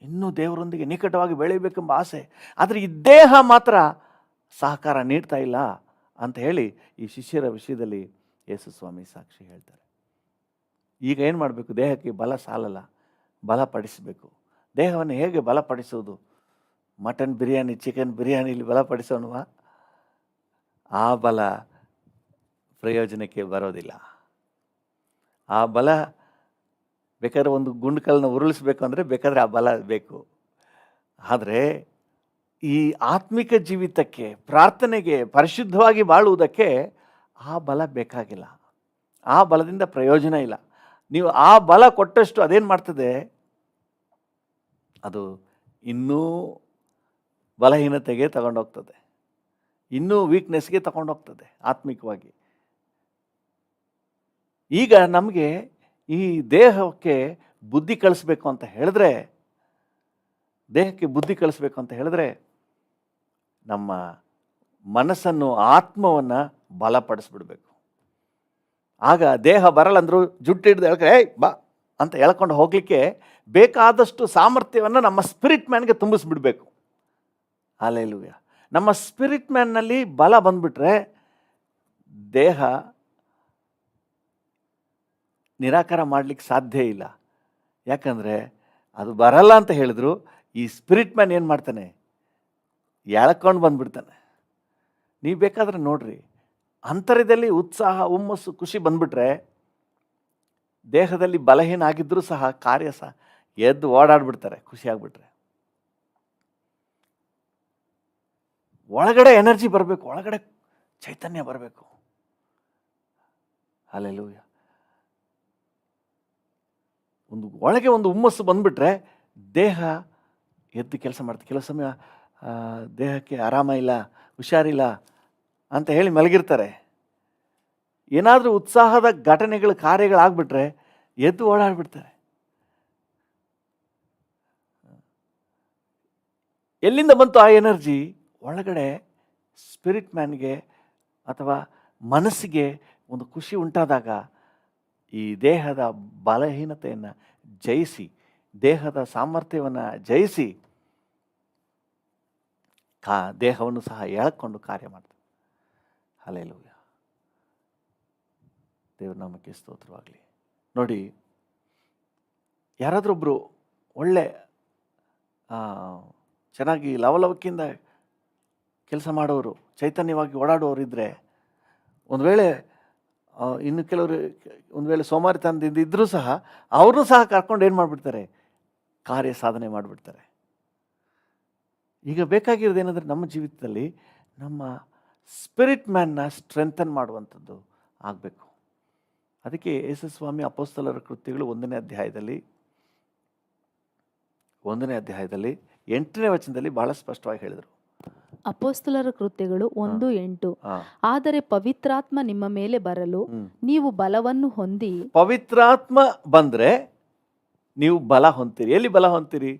ಇನ್ನೂ ದೇವರೊಂದಿಗೆ ನಿಕಟವಾಗಿ ಬೆಳೀಬೇಕೆಂಬ ಆಸೆ. ಆದರೆ ಈ ದೇಹ ಮಾತ್ರ ಸಹಕಾರ ನೀಡ್ತಾ ಇಲ್ಲ ಅಂತ ಹೇಳಿ ಈ ಶಿಷ್ಯರ ವಿಷಯದಲ್ಲಿ ಯೇಸುಸ್ವಾಮಿ ಸಾಕ್ಷಿ ಹೇಳ್ತಾರೆ. ಈಗ ಏನು ಮಾಡಬೇಕು? ದೇಹಕ್ಕೆ ಬಲ ಸಾಲಲ್ಲ, ಬಲಪಡಿಸಬೇಕು. ದೇಹವನ್ನು ಹೇಗೆ ಬಲಪಡಿಸೋದು? ಮಟನ್ ಬಿರಿಯಾನಿ, ಚಿಕನ್ ಬಿರಿಯಾನಿಲಿ ಬಲಪಡಿಸೋಣವಾ? ಆ ಬಲ ಪ್ರಯೋಜನಕ್ಕೆ ಬರೋದಿಲ್ಲ. ಆ ಬಲ ಬೇಕಾದ್ರೆ ಒಂದು ಗುಂಡ್ಕಲ್ಲನ್ನ ಉರುಳಿಸ್ಬೇಕು ಅಂದರೆ ಬೇಕಾದರೆ ಆ ಬಲ ಬೇಕು. ಆದರೆ ಈ ಆತ್ಮಿಕ ಜೀವಿತಕ್ಕೆ, ಪ್ರಾರ್ಥನೆಗೆ, ಪರಿಶುದ್ಧವಾಗಿ ಬಾಳುವುದಕ್ಕೆ ಆ ಬಲ ಬೇಕಾಗಿಲ್ಲ. ಆ ಬಲದಿಂದ ಪ್ರಯೋಜನ ಇಲ್ಲ. ನೀವು ಆ ಬಲ ಕೊಟ್ಟಷ್ಟು ಅದೇನು ಮಾಡ್ತದೆ, ಅದು ಇನ್ನೂ ಬಲಹೀನತೆಗೆ ತಗೊಂಡೋಗ್ತದೆ, ಇನ್ನೂ ವೀಕ್ನೆಸ್ಗೆ ತಗೊಂಡೋಗ್ತದೆ ಆತ್ಮಿಕವಾಗಿ. ಈಗ ನಮಗೆ ಈ ದೇಹಕ್ಕೆ ಬುದ್ಧಿ ಕಳಿಸ್ಬೇಕು ಅಂತ ಹೇಳಿದ್ರೆ, ನಮ್ಮ ಮನಸ್ಸನ್ನು, ಆತ್ಮವನ್ನು ಬಲಪಡಿಸ್ಬಿಡ್ಬೇಕು. ಆಗ ದೇಹ ಬರಲ್ಲಂದ್ರು ಜುಟ್ಟು ಹಿಡಿದು ಏಯ್ ಬಾ ಅಂತ ಎಳ್ಕೊಂಡು ಹೋಗಲಿಕ್ಕೆ ಬೇಕಾದಷ್ಟು ಸಾಮರ್ಥ್ಯವನ್ನು ನಮ್ಮ ಸ್ಪಿರಿಟ್ ಮ್ಯಾನ್ಗೆ ತುಂಬಿಸ್ಬಿಡ್ಬೇಕು. ಹಲ್ಲೆಲೂಯಾ. ನಮ್ಮ ಸ್ಪಿರಿಟ್ ಮ್ಯಾನ್ನಲ್ಲಿ ಬಲ ಬಂದ್ಬಿಟ್ರೆ ದೇಹ ನಿರಾಕಾರ ಮಾಡಲಿಕ್ಕೆ ಸಾಧ್ಯ ಇಲ್ಲ. ಯಾಕಂದರೆ ಅದು ಬರಲ್ಲ ಅಂತ ಹೇಳಿದ್ರು ಈ ಸ್ಪಿರಿಟ್ ಮ್ಯಾನ್ ಏನು ಮಾಡ್ತಾನೆ, ಎಳ್ಕೊಂಡು ಬಂದ್ಬಿಡ್ತಾನೆ. ನೀವು ಬೇಕಾದ್ರೆ ನೋಡ್ರಿ, ಅಂತರ್ಯದಲ್ಲಿ ಉತ್ಸಾಹ, ಹುಮ್ಮಸ್ಸು, ಖುಷಿ ಬಂದ್ಬಿಟ್ರೆ ದೇಹದಲ್ಲಿ ಬಲಹೀನ ಆಗಿದ್ದರೂ ಸಹ ಕಾರ್ಯ ಸಹ ಎದ್ದು ಓಡಾಡ್ಬಿಡ್ತಾರೆ ಖುಷಿ ಆಗ್ಬಿಟ್ರೆ. ಒಳಗಡೆ ಎನರ್ಜಿ ಬರಬೇಕು, ಒಳಗಡೆ ಚೈತನ್ಯ ಬರಬೇಕು. ಹಲ್ಲೆಲೂಯಾ. ಒಳಗೆ ಒಂದು ಹುಮ್ಮಸ್ಸು ಬಂದ್ಬಿಟ್ರೆ ದೇಹ ಎದ್ದು ಕೆಲಸ ಮಾಡ್ತಾರೆ. ಕೆಲವು ಸಮಯ ದೇಹಕ್ಕೆ ಆರಾಮ ಇಲ್ಲ, ಹುಷಾರಿಲ್ಲ ಅಂತ ಹೇಳಿ ಮಲಗಿರ್ತಾರೆ. ಏನಾದರೂ ಉತ್ಸಾಹದ ಘಟನೆಗಳು, ಕಾರ್ಯಗಳಾಗ್ಬಿಟ್ರೆ ಎದ್ದು ಓಡಾಡ್ಬಿಡ್ತಾರೆ. ಎಲ್ಲಿಂದ ಬಂತು ಆ ಎನರ್ಜಿ? ಒಳಗಡೆ ಸ್ಪಿರಿಟ್ ಮ್ಯಾನ್ಗೆ ಅಥವಾ ಮನಸ್ಸಿಗೆ ಒಂದು ಖುಷಿ ಉಂಟಾದಾಗ ಈ ದೇಹದ ಬಲಹೀನತೆಯನ್ನು ಜಯಿಸಿ, ದೇಹದ ಸಾಮರ್ಥ್ಯವನ್ನು ಜಯಿಸಿ ದೇಹವನ್ನು ಸಹ ಎಳ್ಕೊಂಡು ಕಾರ್ಯ ಮಾಡ್ತಾರೆ. ಹಲ್ಲೆಲೂಯಾ. ದೇವ್ರ ನಾಮಕ್ಕೆ ಸ್ತೋತ್ರವಾಗಲಿ. ನೋಡಿ, ಯಾರಾದ್ರೊಬ್ಬರು ಒಳ್ಳೆ ಚೆನ್ನಾಗಿ ಲವಲವಿಕೆಯಿಂದ ಕೆಲಸ ಮಾಡೋರು, ಚೈತನ್ಯವಾಗಿ ಓಡಾಡುವವರು ಇದ್ದರೆ, ಒಂದು ವೇಳೆ ಇನ್ನು ಕೆಲವರು ಒಂದು ವೇಳೆ ಸೋಮಾರಿತನದಿಂದ ಇದ್ದರೂ ಸಹ ಅವ್ರನ್ನೂ ಸಹ ಕರ್ಕೊಂಡು ಏನು ಮಾಡಿಬಿಡ್ತಾರೆ, ಕಾರ್ಯ ಸಾಧನೆ ಮಾಡಿಬಿಡ್ತಾರೆ. ಈಗ ಬೇಕಾಗಿರೋದು ಏನಂದರೆ, ನಮ್ಮ ಜೀವಿತದಲ್ಲಿ ನಮ್ಮ ಸ್ಪಿರಿಟ್ ಮ್ಯಾನ್ನ ಸ್ಟ್ರೆಂಥನ್ ಮಾಡುವಂಥದ್ದು ಆಗಬೇಕು. ಅದಕ್ಕೆ ಯೇಸುಸ್ವಾಮಿ ಅಪೊಸ್ತಲರ ಕೃತ್ಯಗಳು 1ನೇ ಅಧ್ಯಾಯದಲ್ಲಿ 8ನೇ ವಚನದಲ್ಲಿ ಬಹಳ ಸ್ಪಷ್ಟವಾಗಿ ಹೇಳಿದರು. ಅಪೊಸ್ತಲರ ಕೃತ್ಯಗಳು 1:8. ಆದರೆ ಪವಿತ್ರಾತ್ಮ ನಿಮ್ಮ ಮೇಲೆ ಬರಲು ನೀವು ಬಲವನ್ನು ಹೊಂದಿ. ಪವಿತ್ರಾತ್ಮ ಬಂದ್ರೆ ನೀವು ಬಲ ಹೊಂತೀರಿ. ಎಲ್ಲಿ ಬಲ ಹೊಂತೀರಿ?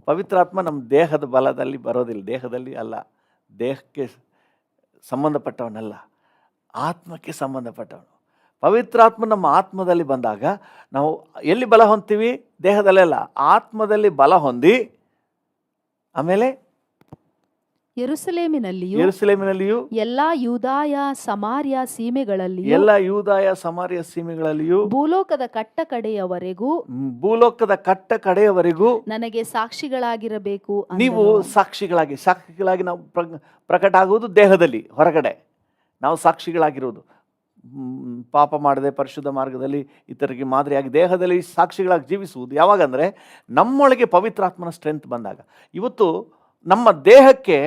ಪವಿತ್ರಾತ್ಮ ನಮ್ಮ ದೇಹದ ಬಲದಲ್ಲಿ ಬರೋದಿಲ್ಲ, ದೇಹದಲ್ಲಿ ಅಲ್ಲ, ದೇಹಕ್ಕೆ ಸಂಬಂಧಪಟ್ಟವನಲ್ಲ, ಆತ್ಮಕ್ಕೆ ಸಂಬಂಧಪಟ್ಟವನು. ಪವಿತ್ರಾತ್ಮ ನಮ್ಮ ಆತ್ಮದಲ್ಲಿ ಬಂದಾಗ ನಾವು ಎಲ್ಲಿ ಬಲ ಹೊಂದ್ತೀವಿ? ದೇಹದಲ್ಲೆಲ್ಲ, ಆತ್ಮದಲ್ಲಿ ಬಲ ಹೊಂದಿ ಆಮೇಲೆ ಯೆರೂಸಲೇಮಿನಲ್ಲಿಯೂ ಎಲ್ಲಾ ಯೂದಾಯ ಸಮಾರ್ಯ ಸೀಮೆಗಳಲ್ಲಿಯೂ ಭೂಲೋಕದ ಕಟ್ಟ ಕಡೆಯವರೆಗೂ ನನಗೆ ಸಾಕ್ಷಿಗಳಾಗಿರಬೇಕು. ನೀವು ಸಾಕ್ಷಿಗಳಾಗಿ ನಾವು ಪ್ರಕಟ ಆಗುವುದು ದೇಹದಲ್ಲಿ, ಹೊರಗಡೆ ನಾವು ಸಾಕ್ಷಿಗಳಾಗಿರುವುದು. ಪಾಪ ಮಾಡದೆ ಪರಿಶುದ್ಧ ಮಾರ್ಗದಲ್ಲಿ ಇತರರಿಗೆ ಮಾದರಿಯಾಗಿ ದೇಹದಲ್ಲಿ ಸಾಕ್ಷಿಗಳಾಗಿ ಜೀವಿಸುವುದು ಯಾವಾಗಂದರೆ ನಮ್ಮೊಳಗೆ ಪವಿತ್ರಾತ್ಮನ ಸ್ಟ್ರೆಂತ್ ಬಂದಾಗ. ಇವತ್ತು ನಮ್ಮ ದೇಹಕ್ಕೆ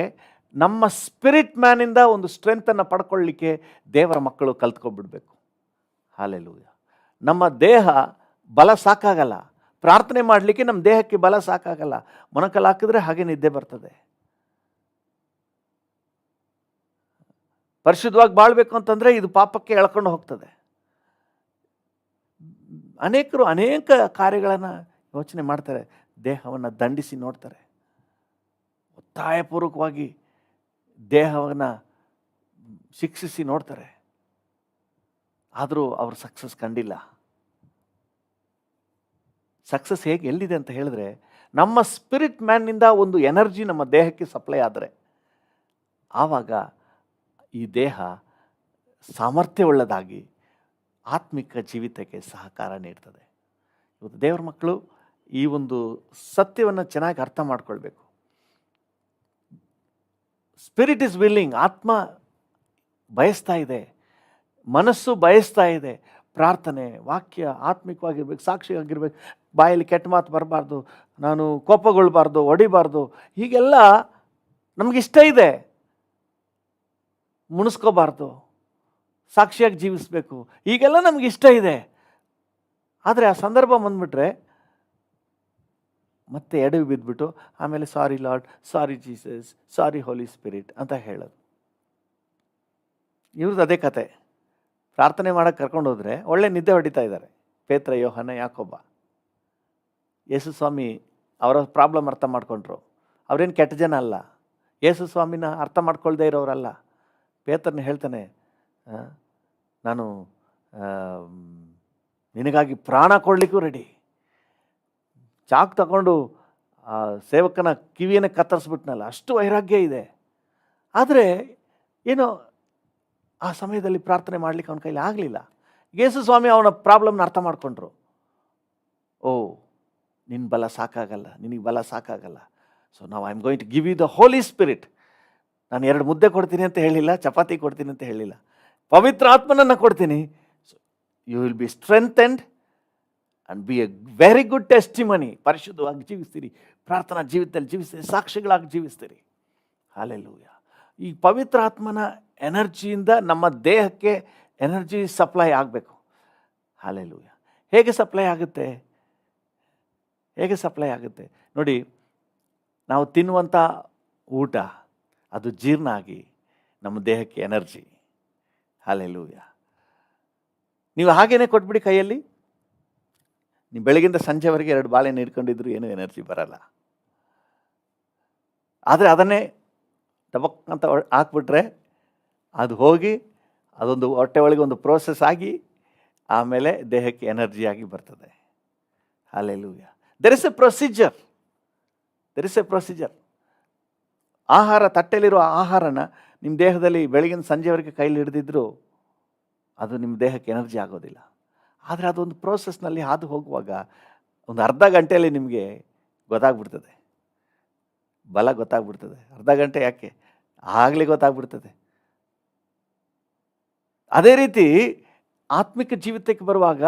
ನಮ್ಮ ಸ್ಪಿರಿಟ್ ಮ್ಯಾನಿಂದ ಒಂದು ಸ್ಟ್ರೆಂತನ್ನು ಪಡ್ಕೊಳ್ಳಿಕ್ಕೆ ದೇವರ ಮಕ್ಕಳು ಕಲ್ತ್ಕೊಂಡ್ಬಿಡ್ಬೇಕು. ಹಲ್ಲೆಲೂಯಾ. ನಮ್ಮ ದೇಹ ಬಲ ಸಾಕಾಗಲ್ಲ, ಪ್ರಾರ್ಥನೆ ಮಾಡಲಿಕ್ಕೆ ನಮ್ಮ ದೇಹಕ್ಕೆ ಬಲ ಸಾಕಾಗಲ್ಲ. ಮೊಣಕಲ್ ಹಾಕಿದ್ರೆ ಹಾಗೆ ನಿದ್ದೆ ಬರ್ತದೆ. ಪರಿಶುದ್ಧವಾಗಿ ಬಾಳ್ಬೇಕು ಅಂತಂದರೆ ಇದು ಪಾಪಕ್ಕೆ ಎಳ್ಕೊಂಡು ಹೋಗ್ತದೆ. ಅನೇಕರು ಅನೇಕ ಕಾರ್ಯಗಳನ್ನು ಯೋಚನೆ ಮಾಡ್ತಾರೆ, ದೇಹವನ್ನು ದಂಡಿಸಿ ನೋಡ್ತಾರೆ, ಒತ್ತಾಯಪೂರ್ವಕವಾಗಿ ದೇಹವನ್ನು ಶಿಕ್ಷಿಸಿ ನೋಡ್ತಾರೆ, ಆದರೂ ಅವರು ಸಕ್ಸಸ್ ಕಂಡಿಲ್ಲ. ಸಕ್ಸಸ್ ಎಲ್ಲಿದೆ ಅಂತ ಹೇಳಿದ್ರೆ, ನಮ್ಮ ಸ್ಪಿರಿಟ್ ಮ್ಯಾನ್ನಿಂದ ಒಂದು ಎನರ್ಜಿ ನಮ್ಮ ದೇಹಕ್ಕೆ ಸಪ್ಲೈ ಆದರೆ ಆವಾಗ ಈ ದೇಹ ಸಾಮರ್ಥ್ಯವುಳ್ಳದಾಗಿ ಆತ್ಮಿಕ ಜೀವಿತಕ್ಕೆ ಸಹಕಾರ ನೀಡ್ತದೆ. ಇವತ್ತು ದೇವರ ಮಕ್ಕಳು ಈ ಒಂದು ಸತ್ಯವನ್ನು ಚೆನ್ನಾಗಿ ಅರ್ಥ ಮಾಡ್ಕೊಳ್ಬೇಕು. ಸ್ಪಿರಿಟ್ ಇಸ್ ವಿಲ್ಲಿಂಗ್, ಆತ್ಮ ಬಯಸ್ತಾ ಇದೆ, ಮನಸ್ಸು ಬಯಸ್ತಾ ಇದೆ. ಪ್ರಾರ್ಥನೆ, ವಾಕ್ಯ ಆತ್ಮಿಕವಾಗಿರ್ಬೇಕು, ಸಾಕ್ಷಿಯಾಗಿರ್ಬೇಕು, ಬಾಯಲ್ಲಿ ಕೆಟ್ಟ ಮಾತು ಬರಬಾರ್ದು, ನಾನು ಕೋಪಗೊಳ್ಬಾರ್ದು, ಹೊಡಿಬಾರ್ದು, ಹೀಗೆಲ್ಲ ನಮಗಿಷ್ಟ ಇದೆ. ಮುಣಿಸ್ಕೋಬಾರ್ದು, ಸಾಕ್ಷಿಯಾಗಿ ಜೀವಿಸಬೇಕು, ಈಗೆಲ್ಲ ನಮ್ಗೆ ಇಷ್ಟ ಇದೆ. ಆದರೆ ಆ ಸಂದರ್ಭ ಬಂದ್ಬಿಟ್ರೆ ಮತ್ತೆ ಎಡವಿ ಬಿದ್ದುಬಿಟ್ಟು ಆಮೇಲೆ ಸಾರಿ ಲಾರ್ಡ್, ಸಾರಿ ಜೀಸಸ್, ಸಾರಿ ಹೋಲಿ ಸ್ಪಿರಿಟ್ ಅಂತ ಹೇಳೋದು. ಇವ್ರದ್ದು ಅದೇ ಕತೆ. ಪ್ರಾರ್ಥನೆ ಮಾಡೋಕ್ಕೆ ಕರ್ಕೊಂಡು ಹೋದರೆ ಒಳ್ಳೆ ನಿದ್ದೆ ಹೊಡಿತಾ ಇದ್ದಾರೆ ಪೇತ್ರ, ಯೋಹನ, ಯಾಕೋಬ. ಯೇಸು ಸ್ವಾಮಿ ಅವರ ಪ್ರಾಬ್ಲಮ್ ಅರ್ಥ ಮಾಡ್ಕೊಂಡ್ರು. ಅವರೇನು ಕೆಟ್ಟ ಜನ ಅಲ್ಲ, ಯೇಸು ಸ್ವಾಮಿನ ಅರ್ಥ ಮಾಡ್ಕೊಳ್ದೇ ಇರೋರಲ್ಲ. ಪೇತ್ರನ ಹೇಳ್ತಾನೆ, ನಾನು ನಿನಗಾಗಿ ಪ್ರಾಣ ಕೊಡಲಿಕ್ಕೂ ರೆಡಿ. ಚಾಕ್ ತಗೊಂಡು ಸೇವಕನ ಕಿವಿಯನ್ನು ಕತ್ತರಿಸ್ಬಿಟ್ನಲ್ಲ, ಅಷ್ಟು ವೈರಾಗ್ಯ ಇದೆ. ಆದರೆ ಏನೋ ಆ ಸಮಯದಲ್ಲಿ ಪ್ರಾರ್ಥನೆ ಮಾಡಲಿಕ್ಕೆ ಅವನ ಕೈಲಿ ಆಗಲಿಲ್ಲ. ಯೇಸು ಸ್ವಾಮಿ ಅವನ ಪ್ರಾಬ್ಲಮ್ನ ಅರ್ಥ ಮಾಡಿಕೊಂಡ್ರು. ಓ, ನಿನ್ನ ಬಲ ಸಾಕಾಗಲ್ಲ, ನಿನಗೆ ಬಲ ಸಾಕಾಗಲ್ಲ. ಸೊ ನಾವು I am going to give you the holy spirit. ನಾನು 2 ಮುದ್ದೆ ಕೊಡ್ತೀನಿ ಅಂತ ಹೇಳಿಲ್ಲ, ಚಪಾತಿ ಕೊಡ್ತೀನಿ ಅಂತ ಹೇಳಿಲ್ಲ, ಪವಿತ್ರ ಆತ್ಮನನ್ನು ಕೊಡ್ತೀನಿ. So you will be strengthened and be a very good testimony. ಪರಿಶುದ್ಧವಾಗಿ ಜೀವಿಸ್ತೀರಿ, ಪ್ರಾರ್ಥನಾ ಜೀವಿತದಲ್ಲಿ ಜೀವಿಸ್ತೀರಿ, ಸಾಕ್ಷಿಗಳಾಗಿ ಜೀವಿಸ್ತೀರಿ. ಹಲ್ಲೆಲೂಯಾ. ಈ ಪವಿತ್ರ ಆತ್ಮನ ಎನರ್ಜಿಯಿಂದ ನಮ್ಮ ದೇಹಕ್ಕೆ ಎನರ್ಜಿ ಸಪ್ಲೈ ಆಗಬೇಕು. ಹಲ್ಲೆಲೂಯಾ. ಹೇಗೆ ಸಪ್ಲೈ ಆಗುತ್ತೆ? ಹೇಗೆ ಸಪ್ಲೈ ಆಗುತ್ತೆ ನೋಡಿ. ನಾವು ತಿನ್ನುವಂಥ ಊಟ ಅದು ಜೀರ್ಣ ಆಗಿ ನಮ್ಮ ದೇಹಕ್ಕೆ ಎನರ್ಜಿ. ಹಲ್ಲೆಲೂಯಾ. ನೀವು ಹಾಗೇನೆ ಕೊಟ್ಬಿಡಿ ಕೈಯಲ್ಲಿ. ನೀವು ಬೆಳಗಿಂದ ಸಂಜೆವರೆಗೆ 2 ಬಾಳೆಹಣ್ಣು ಹಿಡ್ಕೊಂಡಿದ್ರು ಏನೂ ಎನರ್ಜಿ ಬರಲ್ಲ. ಆದರೆ ಅದನ್ನೇ ಟಬಕ್ ಅಂತ ಹಾಕ್ಬಿಟ್ರೆ ಅದು ಹೋಗಿ ಅದೊಂದು ಹೊಟ್ಟೆ ಒಳಗೆ ಒಂದು ಪ್ರೋಸೆಸ್ ಆಗಿ ಆಮೇಲೆ ದೇಹಕ್ಕೆ ಎನರ್ಜಿಯಾಗಿ ಬರ್ತದೆ. Hallelujah. There is A procedure. ಆಹಾರ, ತಟ್ಟೆಲಿರೋ ಆಹಾರನ ನಿಮ್ಮ ದೇಹದಲ್ಲಿ ಬೆಳಗಿನ ಸಂಜೆವರೆಗೆ ಕೈಲಿ ಹಿಡಿದಿದ್ರು ಅದು ನಿಮ್ಮ ದೇಹಕ್ಕೆ ಎನರ್ಜಿ ಆಗೋದಿಲ್ಲ. ಆದರೆ ಅದೊಂದು ಪ್ರೋಸೆಸ್ನಲ್ಲಿ ಹಾದು ಹೋಗುವಾಗ ಒಂದು ಅರ್ಧ ಗಂಟೆಯಲ್ಲಿ ನಿಮಗೆ ಗೊತ್ತಾಗ್ಬಿಡ್ತದೆ, ಬಲ ಗೊತ್ತಾಗ್ಬಿಡ್ತದೆ. ಅರ್ಧ ಗಂಟೆ ಯಾಕೆ, ಆಗಲೇ ಗೊತ್ತಾಗ್ಬಿಡ್ತದೆ. ಅದೇ ರೀತಿ ಆತ್ಮಿಕ ಜೀವಿತಕ್ಕೆ ಬರುವಾಗ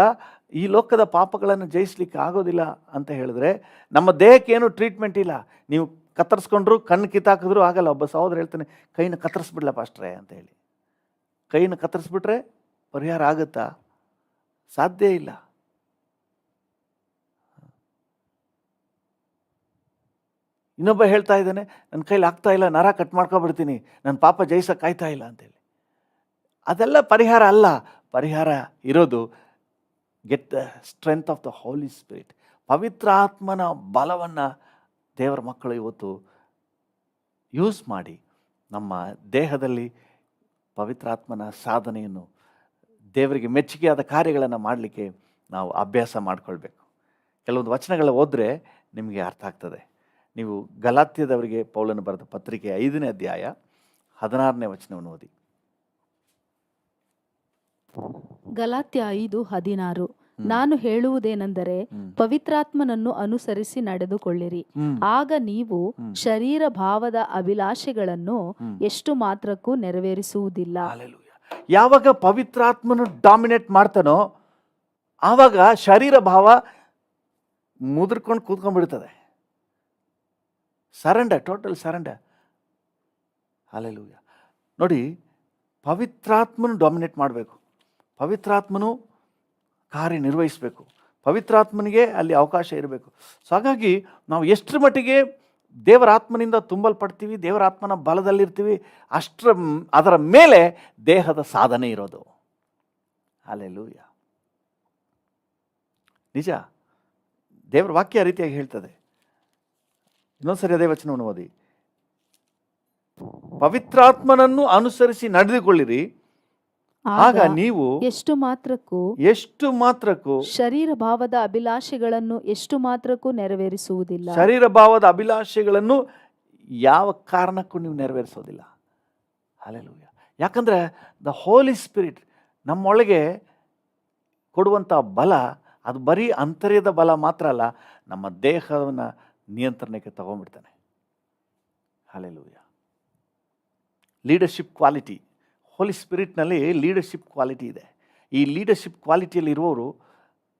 ಈ ಲೋಕದ ಪಾಪಗಳನ್ನು ಜಯಿಸ್ಲಿಕ್ಕೆ ಆಗೋದಿಲ್ಲ ಅಂತ ಹೇಳಿದ್ರೆ ನಮ್ಮ ದೇಹಕ್ಕೇನು ಟ್ರೀಟ್ಮೆಂಟ್ ಇಲ್ಲ. ನೀವು ಕತ್ತರಿಸ್ಕೊಂಡ್ರು, ಕಣ್ಣು ಕಿತ್ತಾಕಿದ್ರು ಆಗಲ್ಲ. ಒಬ್ಬ ಸಹೋದರ ಹೇಳ್ತಾನೆ, ಕೈನ ಕತ್ತರಿಸ್ಬಿಡ್ಲ ಪಾಸ್ಟ್ರೆ ಅಂತ ಹೇಳಿ. ಕೈನ ಕತ್ತರಿಸ್ಬಿಟ್ರೆ ಪರಿಹಾರ ಆಗುತ್ತಾ? ಸಾಧ್ಯ ಇಲ್ಲ. ಇನ್ನೊಬ್ಬ ಹೇಳ್ತಾ ಇದ್ದಾನೆ, ನನ್ನ ಕೈಲಿ ಆಗ್ತಾ ಇಲ್ಲ, ನರ ಕಟ್ ಮಾಡ್ಕೊಬಿಡ್ತೀನಿ, ನನ್ನ ಪಾಪ ಜಯಿಸಕ್ಕೆ ಆಯ್ತಾ ಇಲ್ಲ ಅಂತೇಳಿ. ಅದೆಲ್ಲ ಪರಿಹಾರ ಅಲ್ಲ. ಪರಿಹಾರ ಇರೋದು get the strength of the holy spirit. ಪವಿತ್ರ ಆತ್ಮನ ಬಲವನ್ನು ದೇವರ ಮಕ್ಕಳು ಇವತ್ತು ಯೂಸ್ ಮಾಡಿ ನಮ್ಮ ದೇಹದಲ್ಲಿ ಪವಿತ್ರಾತ್ಮನ ಸಾಧನೆಯನ್ನು, ದೇವರಿಗೆ ಮೆಚ್ಚುಗೆಯಾದ ಕಾರ್ಯಗಳನ್ನು ಮಾಡಲಿಕ್ಕೆ ನಾವು ಅಭ್ಯಾಸ ಮಾಡಿಕೊಳ್ಬೇಕು. ಕೆಲವೊಂದು ವಚನಗಳ ಓದಿದ್ರೆ ನಿಮಗೆ ಅರ್ಥ ಆಗ್ತದೆ. ನೀವು ಗಲಾತ್ಯದವರಿಗೆ ಪೌಲನು ಬರೆದ ಪತ್ರಿಕೆ 5ನೇ ಅಧ್ಯಾಯ 16ನೇ ವಚನವನ್ನು ಓದಿ. ಗಲಾತ್ಯ 5:16. ನಾನು ಹೇಳುವುದೇನೆಂದರೆ, ಪವಿತ್ರಾತ್ಮನನ್ನು ಅನುಸರಿಸಿ ನಡೆದುಕೊಳ್ಳಿರಿ, ಆಗ ನೀವು ಶರೀರ ಭಾವದ ಅಭಿಲಾಷೆಗಳನ್ನು ಎಷ್ಟು ಮಾತ್ರಕ್ಕೂ ನೆರವೇರಿಸುವುದಿಲ್ಲ. ಯಾವಾಗ ಪವಿತ್ರಾತ್ಮನು ಡಾಮಿನೇಟ್ ಮಾಡ್ತಾನೋ ಆವಾಗ ಶರೀರ ಭಾವ ಮುದ್ರಕೊಂಡು ಕೂತ್ಕೊಂಡ್ಬಿಡ್ತದೆ. Surrender, total surrender. ಹಲ್ಲೆಲೂಯಾ. ನೋಡಿ, ಪವಿತ್ರಾತ್ಮನು ಡಾಮಿನೇಟ್ ಮಾಡಬೇಕು, ಪವಿತ್ರಾತ್ಮನು ಕಾರ್ಯನಿರ್ವಹಿಸಬೇಕು, ಪವಿತ್ರಾತ್ಮನಿಗೆ ಅಲ್ಲಿ ಅವಕಾಶ ಇರಬೇಕು. ಸೊ ಹಾಗಾಗಿ ನಾವು ಎಷ್ಟರ ಮಟ್ಟಿಗೆ ದೇವರ ಆತ್ಮನಿಂದ ತುಂಬಲ್ಪಡ್ತೀವಿ, ದೇವರ ಆತ್ಮನ ಬಲದಲ್ಲಿರ್ತೀವಿ, ಅದರ ಮೇಲೆ ದೇಹದ ಸಾಧನೆ ಇರೋದು. ಹಲ್ಲೆಲೂಯಾ. ನಿಜ, ದೇವರ ವಾಕ್ಯ ರೀತಿಯಾಗಿ ಹೇಳ್ತದೆ. ಇನ್ನೊಂದ್ಸರಿ ಅದೇ ವಚನವನ್ನು ಓದಿ. ಪವಿತ್ರಾತ್ಮನನ್ನು ಅನುಸರಿಸಿ ನಡೆದುಕೊಳ್ಳಿರಿ, ಆಗ ನೀವು ಎಷ್ಟು ಮಾತ್ರಕ್ಕೂ ಶರೀರ ಭಾವದ ಅಭಿಲಾಷೆಗಳನ್ನು ಎಷ್ಟು ಮಾತ್ರಕ್ಕೂ ನೆರವೇರಿಸುವುದಿಲ್ಲ. ಶರೀರ ಭಾವದ ಅಭಿಲಾಷೆಗಳನ್ನು ಯಾವ ಕಾರಣಕ್ಕೂ ನೀವು ನೆರವೇರಿಸೋದಿಲ್ಲ. ಹಲ್ಲೆಲೂಯಾ. ಯಾಕಂದ್ರೆ ದ ಹೋಲಿ ಸ್ಪಿರಿಟ್ ನಮ್ಮೊಳಗೆ ಕೊಡುವಂಥ ಬಲ ಅದು ಬರೀ ಅಂತರ್ಯದ ಬಲ ಮಾತ್ರ ಅಲ್ಲ, ನಮ್ಮ ದೇಹವನ್ನು ನಿಯಂತ್ರಣಕ್ಕೆ ತಗೊಂಡ್ಬಿಡ್ತಾನೆ. ಹಲ್ಲೆಲೂಯಾ. ಲೀಡರ್ಶಿಪ್ ಕ್ವಾಲಿಟಿ, ಹೋಲಿ ಸ್ಪಿರಿಟ್ನಲ್ಲಿ ಲೀಡರ್ಶಿಪ್ ಕ್ವಾಲಿಟಿ ಇದೆ. ಈ ಲೀಡರ್ಶಿಪ್ ಕ್ವಾಲಿಟಿಯಲ್ಲಿ ಇರುವವರು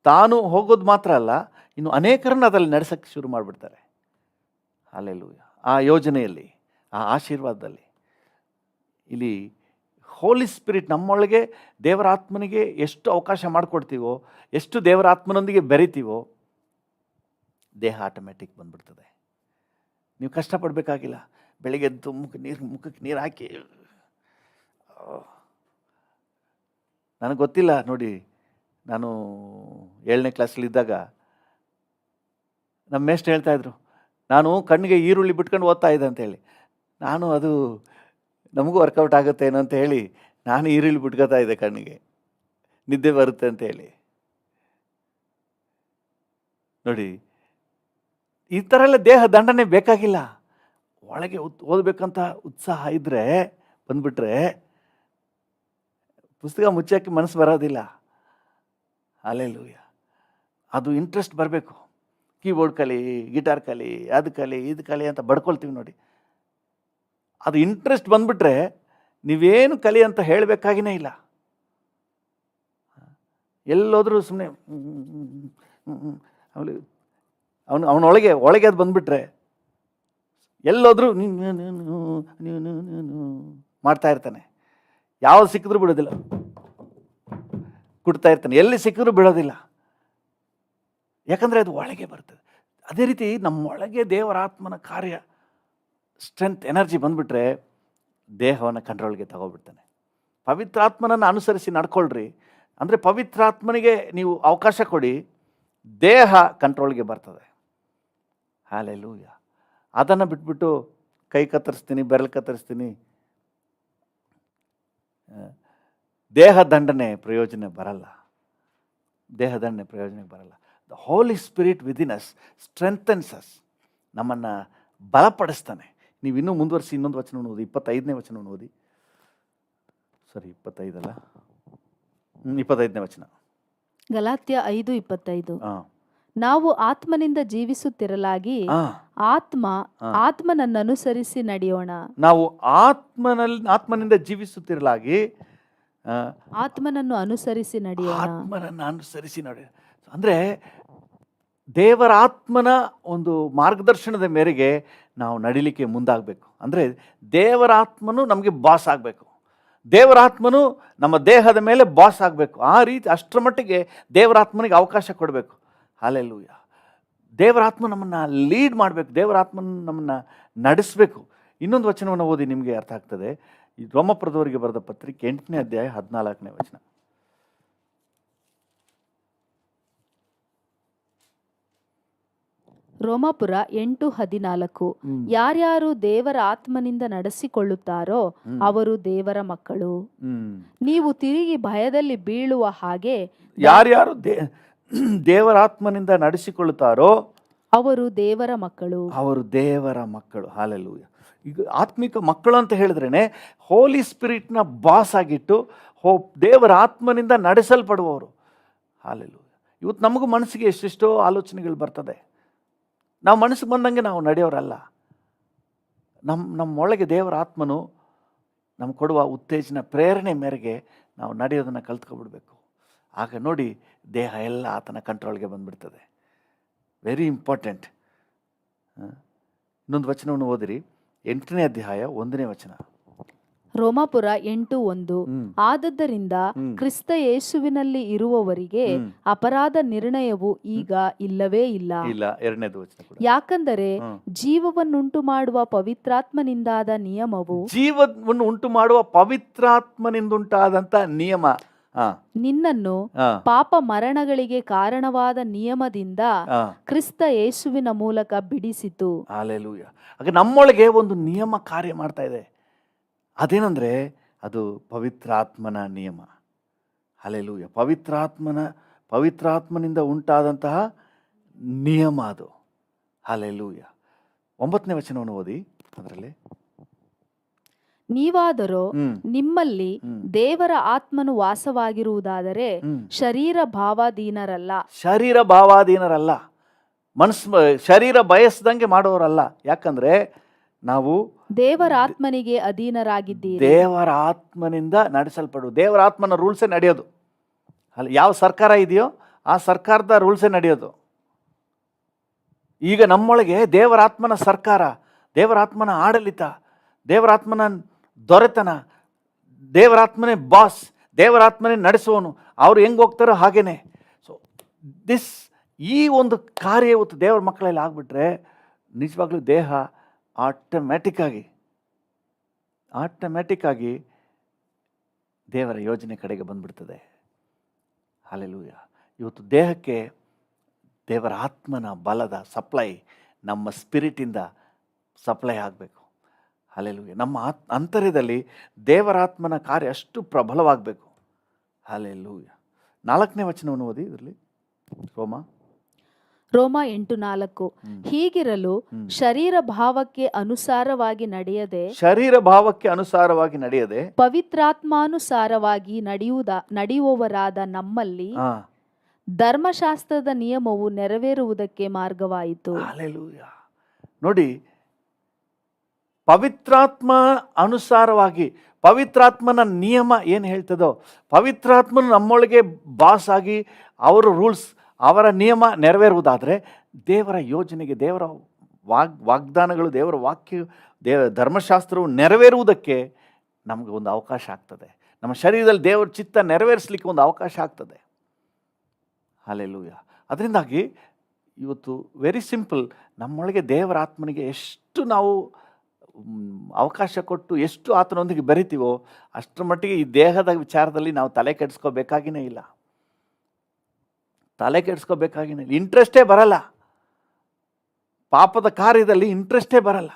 ತಾನು ಹೋಗೋದು ಮಾತ್ರ ಅಲ್ಲ, ಇನ್ನು ಅನೇಕರನ್ನು ಅದರಲ್ಲಿ ನಡೆಸೋಕ್ಕೆ ಶುರು ಮಾಡಿಬಿಡ್ತಾರೆ. ಹಲ್ಲೆಲೂಯಾ. ಆ ಯೋಜನೆಯಲ್ಲಿ, ಆ ಆಶೀರ್ವಾದದಲ್ಲಿ. ಇಲ್ಲಿ ಹೋಲಿ ಸ್ಪಿರಿಟ್ ನಮ್ಮೊಳಗೆ ದೇವರ ಆತ್ಮನಿಗೆ ಎಷ್ಟು ಅವಕಾಶ ಮಾಡಿಕೊಡ್ತೀವೋ, ಎಷ್ಟು ದೇವರ ಆತ್ಮನೊಂದಿಗೆ ಬೆರಿತೀವೋ, ದೇಹ ಆಟೋಮೆಟಿಕ್ ಬಂದ್ಬಿಡ್ತದೆ. ನೀವು ಕಷ್ಟಪಡಬೇಕಾಗಿಲ್ಲ. ಬೆಳಿಗ್ಗೆ ಎದ್ದು ಮುಖಕ್ಕೆ ನೀರು ಹಾಕಿ, ನನಗೆ ಗೊತ್ತಿಲ್ಲ ನೋಡಿ, ನಾನು 7ನೇ ಕ್ಲಾಸಲ್ಲಿದ್ದಾಗ ನಮ್ಮ ಮೇಷ್ಟ್ರು ಹೇಳ್ತಾಯಿದ್ರು, ನಾನು ಕಣ್ಣಿಗೆ ಈರುಳ್ಳಿ ಬಿಟ್ಕೊಂಡು ಓದ್ತಾ ಇದ್ದೆ ಅಂತೇಳಿ. ನಾನು ಅದು ನಮಗೂ ವರ್ಕೌಟ್ ಆಗುತ್ತೇನೋ ಅಂತ ಹೇಳಿ ನಾನು ಈರುಳ್ಳಿ ಬಿಟ್ಕೋತಾ ಇದ್ದೆ, ಕಣ್ಣಿಗೆ ನಿದ್ದೆ ಬರುತ್ತೆ ಅಂತೇಳಿ. ನೋಡಿ, ಈ ಥರ ಎಲ್ಲ ದೇಹ ದಂಡನೆ ಬೇಕಾಗಿಲ್ಲ. ಒಳಗೆ ಓದಬೇಕಂತ ಉತ್ಸಾಹ ಇದ್ದರೆ ಬಂದ್ಬಿಟ್ರೆ ಪುಸ್ತಕ ಮುಚ್ಚೋಕ್ಕೆ ಮನಸ್ಸು ಬರೋದಿಲ್ಲ. ಹಲ್ಲೆಲೂಯ. ಅದು ಇಂಟ್ರೆಸ್ಟ್ ಬರಬೇಕು. ಕೀಬೋರ್ಡ್ ಕಲಿ, ಗಿಟಾರ್ ಕಲಿ, ಅದು ಕಲಿ, ಇದು ಕಲಿ ಅಂತ ಬಡ್ಕೊಳ್ತೀವಿ ನೋಡಿ. ಅದು ಇಂಟ್ರೆಸ್ಟ್ ಬಂದ್ಬಿಟ್ರೆ ನೀವೇನು ಕಲಿ ಅಂತ ಹೇಳಬೇಕಾಗಿನೇ ಇಲ್ಲ. ಎಲ್ಲೋದ್ರೂ ಸುಮ್ಮನೆ ಅವನೊಳಗೆ ಅದು ಬಂದ್ಬಿಟ್ರೆ ಎಲ್ಲೋದ್ರೂ ಮಾಡ್ತಾ ಇರ್ತಾನೆ. ಯಾವ್ದು ಸಿಕ್ಕಿದ್ರೂ ಬಿಡೋದಿಲ್ಲ, ಕುಡ್ತಾ ಇರ್ತಾನೆ. ಎಲ್ಲಿ ಸಿಕ್ಕಿದ್ರೂ ಬಿಡೋದಿಲ್ಲ, ಯಾಕಂದರೆ ಅದು ಒಳಗೆ ಬರ್ತದೆ. ಅದೇ ರೀತಿ ನಮ್ಮೊಳಗೆ ದೇವರ ಆತ್ಮನ ಕಾರ್ಯ, ಸ್ಟ್ರೆಂತ್, ಎನರ್ಜಿ ಬಂದ್ಬಿಟ್ರೆ ದೇಹವನ್ನು ಕಂಟ್ರೋಲ್ಗೆ ತಗೋಬಿಡ್ತಾನೆ. ಪವಿತ್ರಾತ್ಮನನ್ನು ಅನುಸರಿಸಿ ನಡ್ಕೊಳ್ರಿ. ಅಂದರೆ ಪವಿತ್ರಾತ್ಮನಿಗೆ ನೀವು ಅವಕಾಶ ಕೊಡಿ, ದೇಹ ಕಂಟ್ರೋಲ್ಗೆ ಬರ್ತದೆ. ಹಲ್ಲೆಲೂಯ. ಅದನ್ನು ಬಿಟ್ಬಿಟ್ಟು ಕೈ ಕತ್ತರಿಸ್ತೀನಿ, ಬೆರಳು ಕತ್ತರಿಸ್ತೀನಿ, ದೇಹ ದಂಡನೆ ಪ್ರಯೋಜನ ಬರಲ್ಲ. ದೇಹ ದಂಡನೆ ಪ್ರಯೋಜನಕ್ಕೆ ಬರಲ್ಲ. The holy spirit within us strengthens us, ನಮ್ಮನ್ನು ಬಲಪಡಿಸ್ತಾನೆ. ನೀವು ಇನ್ನೂ ಮುಂದುವರಿಸಿ ಇನ್ನೊಂದು ವಚನವನ್ನು ಓದಿ, 25ನೇ ವಚನವನ್ನು ಓದಿ. ಸರಿ, 25 ಅಲ್ಲ, 25ನೇ ವಚನ. ಗಲಾತ್ಯ 5:25. ನಾವು ಆತ್ಮನಿಂದ ಜೀವಿಸುತ್ತಿರಲಾಗಿ ಆತ್ಮನನ್ನು ಅನುಸರಿಸಿ ನಡೆಯೋಣ. ನಾವು ಆತ್ಮನಿಂದ ಜೀವಿಸುತ್ತಿರಲಾಗಿ ಆತ್ಮನನ್ನು ಅನುಸರಿಸಿ ನಡೆಯೋಣ. ಆತ್ಮನನ್ನು ಅನುಸರಿಸಿ ನಡೆಯೋಣ ಅಂದರೆ ದೇವರ ಆತ್ಮನ ಒಂದು ಮಾರ್ಗದರ್ಶನದ ಮೇರೆಗೆ ನಾವು ನಡಿಲಿಕ್ಕೆ ಮುಂದಾಗಬೇಕು. ಅಂದರೆ ದೇವರ ಆತ್ಮನು ನಮಗೆ ಬಾಸ್ ಆಗಬೇಕು, ದೇವರ ಆತ್ಮನು ನಮ್ಮ ದೇಹದ ಮೇಲೆ ಬಾಸ್ ಆಗಬೇಕು. ಆ ರೀತಿ ಅಷ್ಟರ ಮಟ್ಟಿಗೆ ದೇವರ ಆತ್ಮನಿಗೆ ಅವಕಾಶ ಕೊಡಬೇಕು. ಹಲ್ಲೆಲೂಯ. ದೇವರ ಆತ್ಮ ನಮ್ಮನ್ನು ಲೀಡ್ ಮಾಡಬೇಕು, ದೇವರ ಆತ್ಮನ ನಮ್ಮನ್ನು ನಡೆಸಬೇಕು. ಇನ್ನೊಂದು ವಚನವನ್ನು ಓದಿ, ನಿಮಗೆ ಅರ್ಥ ಆಗ್ತದೆ. ಈ ರೋಮಪುರದವರಿಗೆ ಬರೆದ ಪತ್ರಿಕೆ 8ನೇ ಅಧ್ಯಾಯ 14ನೇ ವಚನ. ರೋಮಾಪುರ 8:14. ಯಾರ್ಯಾರು ದೇವರ ಆತ್ಮನಿಂದ ನಡೆಸಿಕೊಳ್ಳುತ್ತಾರೋ ಅವರು ದೇವರ ಮಕ್ಕಳು. ನೀವು ತಿರುಗಿ ಭಯದಲ್ಲಿ ಬೀಳುವ ಹಾಗೆ, ಯಾರ್ಯಾರು ದೇವರ ಆತ್ಮನಿಂದ ನಡೆಸಿಕೊಳ್ಳುತ್ತಾರೋ ಅವರು ದೇವರ ಮಕ್ಕಳು, ಅವರು ದೇವರ ಮಕ್ಕಳು. ಹಲ್ಲೆಲೂಯ. ಈಗ ಆತ್ಮಿಕ ಮಕ್ಕಳು ಅಂತ ಹೇಳಿದ್ರೇನೆ ಹೋಲಿ ಸ್ಪಿರಿಟ್ನ ಬಾಸ್ ಆಗಿಟ್ಟು ದೇವರ ಆತ್ಮನಿಂದ ನಡೆಸಲ್ಪಡುವವರು. ಹಲ್ಲೆಲೂಯ. ಇವತ್ತು ನಮಗೂ ಮನಸ್ಸಿಗೆ ಎಷ್ಟೆಷ್ಟೋ ಆಲೋಚನೆಗಳು ಬರ್ತದೆ. ನಾವು ಮನಸ್ಸಿಗೆ ಬಂದಂಗೆ ನಾವು ನಡೆಯೋರಲ್ಲ. ನಮ್ಮೊಳಗೆ ದೇವರ ಆತ್ಮನು ನಮ್ಗೆ ಕೊಡುವ ಉತ್ತೇಜನ, ಪ್ರೇರಣೆ ಮೇರೆಗೆ ನಾವು ನಡೆಯೋದನ್ನು ಕಲ್ತ್ಕೊಬಿಡ್ಬೇಕು. ಆಗ ನೋಡಿ, ದೇಹ ಎಲ್ಲ ಆತನ ಕಂಟ್ರೋಲ್ಗೆ ಬಂದುಬಿಡ್ತದೆ. Very important. ಇನ್ನೊಂದು ವಚನವನ್ನು ಓದಿರಿ, 8ನೇ ಅಧ್ಯಾಯ 1ನೇ ವಚನ. ರೋಮಾಪುರ 8:1. ಆದದ್ದರಿಂದ ಕ್ರಿಸ್ತ ಯೇಸುವಿನಲ್ಲಿ ಇರುವವರಿಗೆ ಅಪರಾಧ ನಿರ್ಣಯವು ಈಗ ಇಲ್ಲವೇ ಇಲ್ಲ. 2ನೇದು ವಚನ ಕೂಡ. ಯಾಕಂದರೆ ಜೀವವನ್ನುಂಟು ಮಾಡುವ ಪವಿತ್ರಾತ್ಮನಿಂದಾದ ನಿಯಮವು, ಜೀವವನ್ನು ಉಂಟು ಮಾಡುವ ಪವಿತ್ರಾತ್ಮನಿಂದುಂಟಾದಂತ ನಿಯಮ ನಿನ್ನನ್ನು ಪಾಪ ಮರಣಗಳಿಗೆ ಕಾರಣವಾದ ನಿಯಮದಿಂದ ಕ್ರಿಸ್ತ ಯೇಸುವಿನ ಮೂಲಕ ಬಿಡಿಸಿತು. ಹಲ್ಲೆಲೂಯ. ಹಾಗೆ ನಮ್ಮೊಳಗೆ ಒಂದು ನಿಯಮ ಕಾರ್ಯ ಮಾಡ್ತಾ ಇದೆ. ಅದೇನಂದ್ರೆ ಅದು ಪವಿತ್ರಾತ್ಮನ ನಿಯಮ. ಹಲ್ಲೆಲೂಯ. ಪವಿತ್ರಾತ್ಮನಿಂದ ಉಂಟಾದಂತಹ ನಿಯಮ ಅದು. ಹಲ್ಲೆಲೂಯ. 9ನೇ ವಚನವನ್ನು ಓದಿ. ಅದರಲ್ಲಿ, ನೀವಾದರೋ ನಿಮ್ಮಲ್ಲಿ ದೇವರ ಆತ್ಮನು ವಾಸವಾಗಿರುವುದಾದರೆ ಶರೀರ ಭಾವಾಧೀನರಲ್ಲ, ಶರೀರ ಬಯಸ್ದಂಗೆ ಮಾಡೋರಲ್ಲ. ಯಾಕಂದ್ರೆ ನಾವು ದೇವರ ಆತ್ಮನಿಗೆ ಅಧೀನರಾಗಿದ್ದೀರಿ. ದೇವರ ಆತ್ಮನಿಂದ ನಡೆಸಲ್ಪಡುವ, ದೇವರ ಆತ್ಮನ ರೂಲ್ಸೇ ನಡೆಯೋದು. ಅಲ್ಲ, ಯಾವ ಸರ್ಕಾರ ಇದೆಯೋ ಆ ಸರ್ಕಾರದ ರೂಲ್ಸೇ ನಡೆಯೋದು. ಈಗ ನಮ್ಮೊಳಗೆ ದೇವರ ಆತ್ಮನ ಸರ್ಕಾರ, ದೇವರ ಆತ್ಮನ ಆಡಳಿತ, ದೇವರ ಆತ್ಮನ ದೊರೆತನ, ದೇವರಾತ್ಮನೇ ಬಾಸ್, ದೇವರಾತ್ಮನೇ ನಡೆಸುವವನು. ಅವ್ರು ಹೆಂಗೆ ಹೋಗ್ತಾರೋ ಹಾಗೇನೆ. ಸೊ ಈ ಒಂದು ಕಾರ್ಯ ಇವತ್ತು ದೇವರ ಮಕ್ಕಳಲ್ಲಿ ಆಗ್ಬಿಟ್ರೆ ನಿಜವಾಗ್ಲೂ ದೇಹ ಆಟೋಮ್ಯಾಟಿಕ್ ಆಗಿ ದೇವರ ಯೋಜನೆ ಕಡೆಗೆ ಬಂದ್ಬಿಡ್ತದೆ. ಹಲ್ಲೆಲೂಯಾ. ಇವತ್ತು ದೇಹಕ್ಕೆ ದೇವರ ಆತ್ಮನ ಬಲದ ಸಪ್ಲೈ ನಮ್ಮ ಸ್ಪಿರಿಟಿಂದ ಸಪ್ಲೈ ಆಗಬೇಕು. ಹಲ್ಲೆಲೂಯಾ. ನಮ್ಮ ಅಂತರ್ಯದಲ್ಲಿ ದೇವರಾತ್ಮನ ಕಾರ್ಯ ಅಷ್ಟು ಪ್ರಬಲವಾಗಬೇಕು. ಹಲ್ಲೆಲೂಯಾ. 4ನೇ ವಚನವನ್ನು ಓದಿ ಇದರಲ್ಲಿ. ರೋಮ 8:4. ಹೀಗಿರಲು ಶರೀರ ಭಾವಕ್ಕೆ ಅನುಸಾರವಾಗಿ ನಡೆಯದೆ ಪವಿತ್ರಾತ್ಮಾನುಸಾರವಾಗಿ ನಡೆಯುವವರಾದ ನಮ್ಮಲ್ಲಿ ಧರ್ಮಶಾಸ್ತ್ರದ ನಿಯಮವು ನೆರವೇರುವುದಕ್ಕೆ ಮಾರ್ಗವಾಯಿತು. ಹಲ್ಲೆಲೂಯಾ. ನೋಡಿ, ಪವಿತ್ರಾತ್ಮ ಅನುಸಾರವಾಗಿ, ಪವಿತ್ರಾತ್ಮನ ನಿಯಮ ಏನು ಹೇಳ್ತದೋ, ಪವಿತ್ರಾತ್ಮನು ನಮ್ಮೊಳಗೆ ಬಾಸ್ ಆಗಿ ಅವರ ರೂಲ್ಸ್, ಅವರ ನಿಯಮ ನೆರವೇರುವುದಾದರೆ ದೇವರ ಯೋಜನೆಗೆ, ದೇವರ ವಾಗ್ದಾನಗಳು, ದೇವರ ವಾಕ್ಯ, ಧರ್ಮಶಾಸ್ತ್ರವು ನೆರವೇರುವುದಕ್ಕೆ ನಮಗೆ ಒಂದು ಅವಕಾಶ ಆಗ್ತದೆ. ನಮ್ಮ ಶರೀರದಲ್ಲಿ ದೇವರ ಚಿತ್ತ ನೆರವೇರಿಸಲಿಕ್ಕೆ ಒಂದು ಅವಕಾಶ ಆಗ್ತದೆ. ಹಲ್ಲೆಲೂಯಾ. ಅದರಿಂದಾಗಿ ಇವತ್ತು ವೆರಿ ಸಿಂಪಲ್, ನಮ್ಮೊಳಗೆ ದೇವರ ಆತ್ಮನಿಗೆ ಎಷ್ಟು ನಾವು ಅವಕಾಶ ಕೊಟ್ಟು ಎಷ್ಟು ಆತನೊಂದಿಗೆ ಬೆರಿತೀವೋ ಅಷ್ಟರ ಮಟ್ಟಿಗೆ ಈ ದೇಹದ ವಿಚಾರದಲ್ಲಿ ನಾವು ತಲೆ ಕೆಡಿಸ್ಕೋಬೇಕಾಗಿನೇ ಇಲ್ಲ. ಇಂಟ್ರೆಸ್ಟೇ ಬರಲ್ಲ. ಪಾಪದ ಕಾರ್ಯದಲ್ಲಿ ಇಂಟ್ರೆಸ್ಟೇ ಬರಲ್ಲ.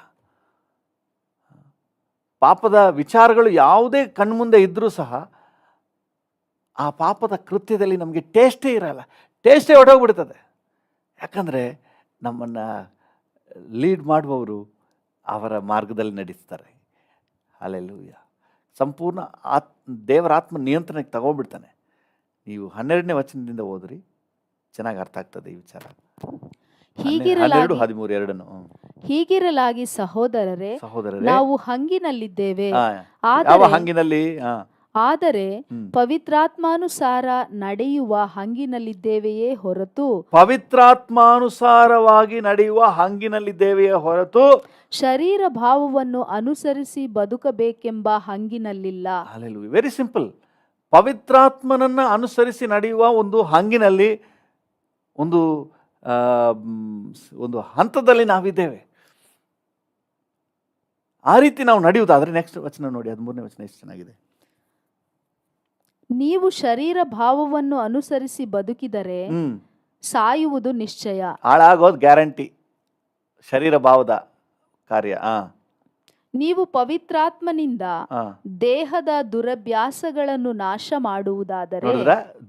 ಪಾಪದ ವಿಚಾರಗಳು ಯಾವುದೇ ಕಣ್ಮುಂದೆ ಇದ್ದರೂ ಸಹ ಆ ಪಾಪದ ಕೃತ್ಯದಲ್ಲಿ ನಮಗೆ ಟೇಸ್ಟೇ ಇರಲ್ಲ. ಟೇಸ್ಟೇ ಹೊರಟೋಗ್ಬಿಡ್ತದೆ. ಯಾಕಂದರೆ ನಮ್ಮನ್ನು ಲೀಡ್ ಮಾಡುವವರು ಅವರ ಮಾರ್ಗದಲ್ಲಿ ನಡೆಸ್ತಾರೆ. ಹಲ್ಲೆಲೂಯಾ. ಸಂಪೂರ್ಣ ದೇವರ ಆತ್ಮ ನಿಯಂತ್ರಣಕ್ಕೆ ತಗೊಂಡ್ಬಿಡ್ತಾನೆ. ನೀವು 12ನೇ ವಚನದಿಂದ ಓದ್ರಿ, ಚೆನ್ನಾಗಿ ಅರ್ಥ ಆಗ್ತದೆ ಈ ವಿಚಾರ. ಹೀಗಿರಲಾಗಿ ಸಹೋದರರೇ, ನಾವು ಹಂಗಿನಲ್ಲಿದ್ದೇವೆ, ಆದರೆ ಪವಿತ್ರಾತ್ಮಾನುಸಾರ ನಡೆಯುವ ಹಂಗಿನಲ್ಲಿದ್ದೇವೆಯೇ ಹೊರತು ಶರೀರ ಭಾವವನ್ನು ಅನುಸರಿಸಿ ಬದುಕಬೇಕೆಂಬ ಹಂಗಿನಲ್ಲಿಲ್ಲ. Very simple. ಪವಿತ್ರಾತ್ಮನನ್ನ ಅನುಸರಿಸಿ ನಡೆಯುವ ಒಂದು ಹಂಗಿನಲ್ಲಿ, ಒಂದು ಹಂತದಲ್ಲಿ ನಾವಿದ್ದೇವೆ. ಆ ರೀತಿ ನಾವು ನಡೆಯುವುದಾದ್ರೆ, ನೆಕ್ಸ್ಟ್ ವಚನ ನೋಡಿ, 13ನೇ ವಚನ ಎಷ್ಟು ಚೆನ್ನಾಗಿದೆ. ನೀವು ಶರೀರ ಭಾವವನ್ನು ಅನುಸರಿಸಿ ಬದುಕಿದರೆ ಸಾಯುವುದು ನಿಶ್ಚಯ. ಹಾಳಾಗೋದು ಗ್ಯಾರಂಟಿ. ಶರೀರ ಭಾವದ ಕಾರ್ಯ. ನೀವು ಪವಿತ್ರಾತ್ಮನಿಂದ ದೇಹದ ದುರಭ್ಯಾಸಗಳನ್ನು ನಾಶ ಮಾಡುವುದಾದರೆ,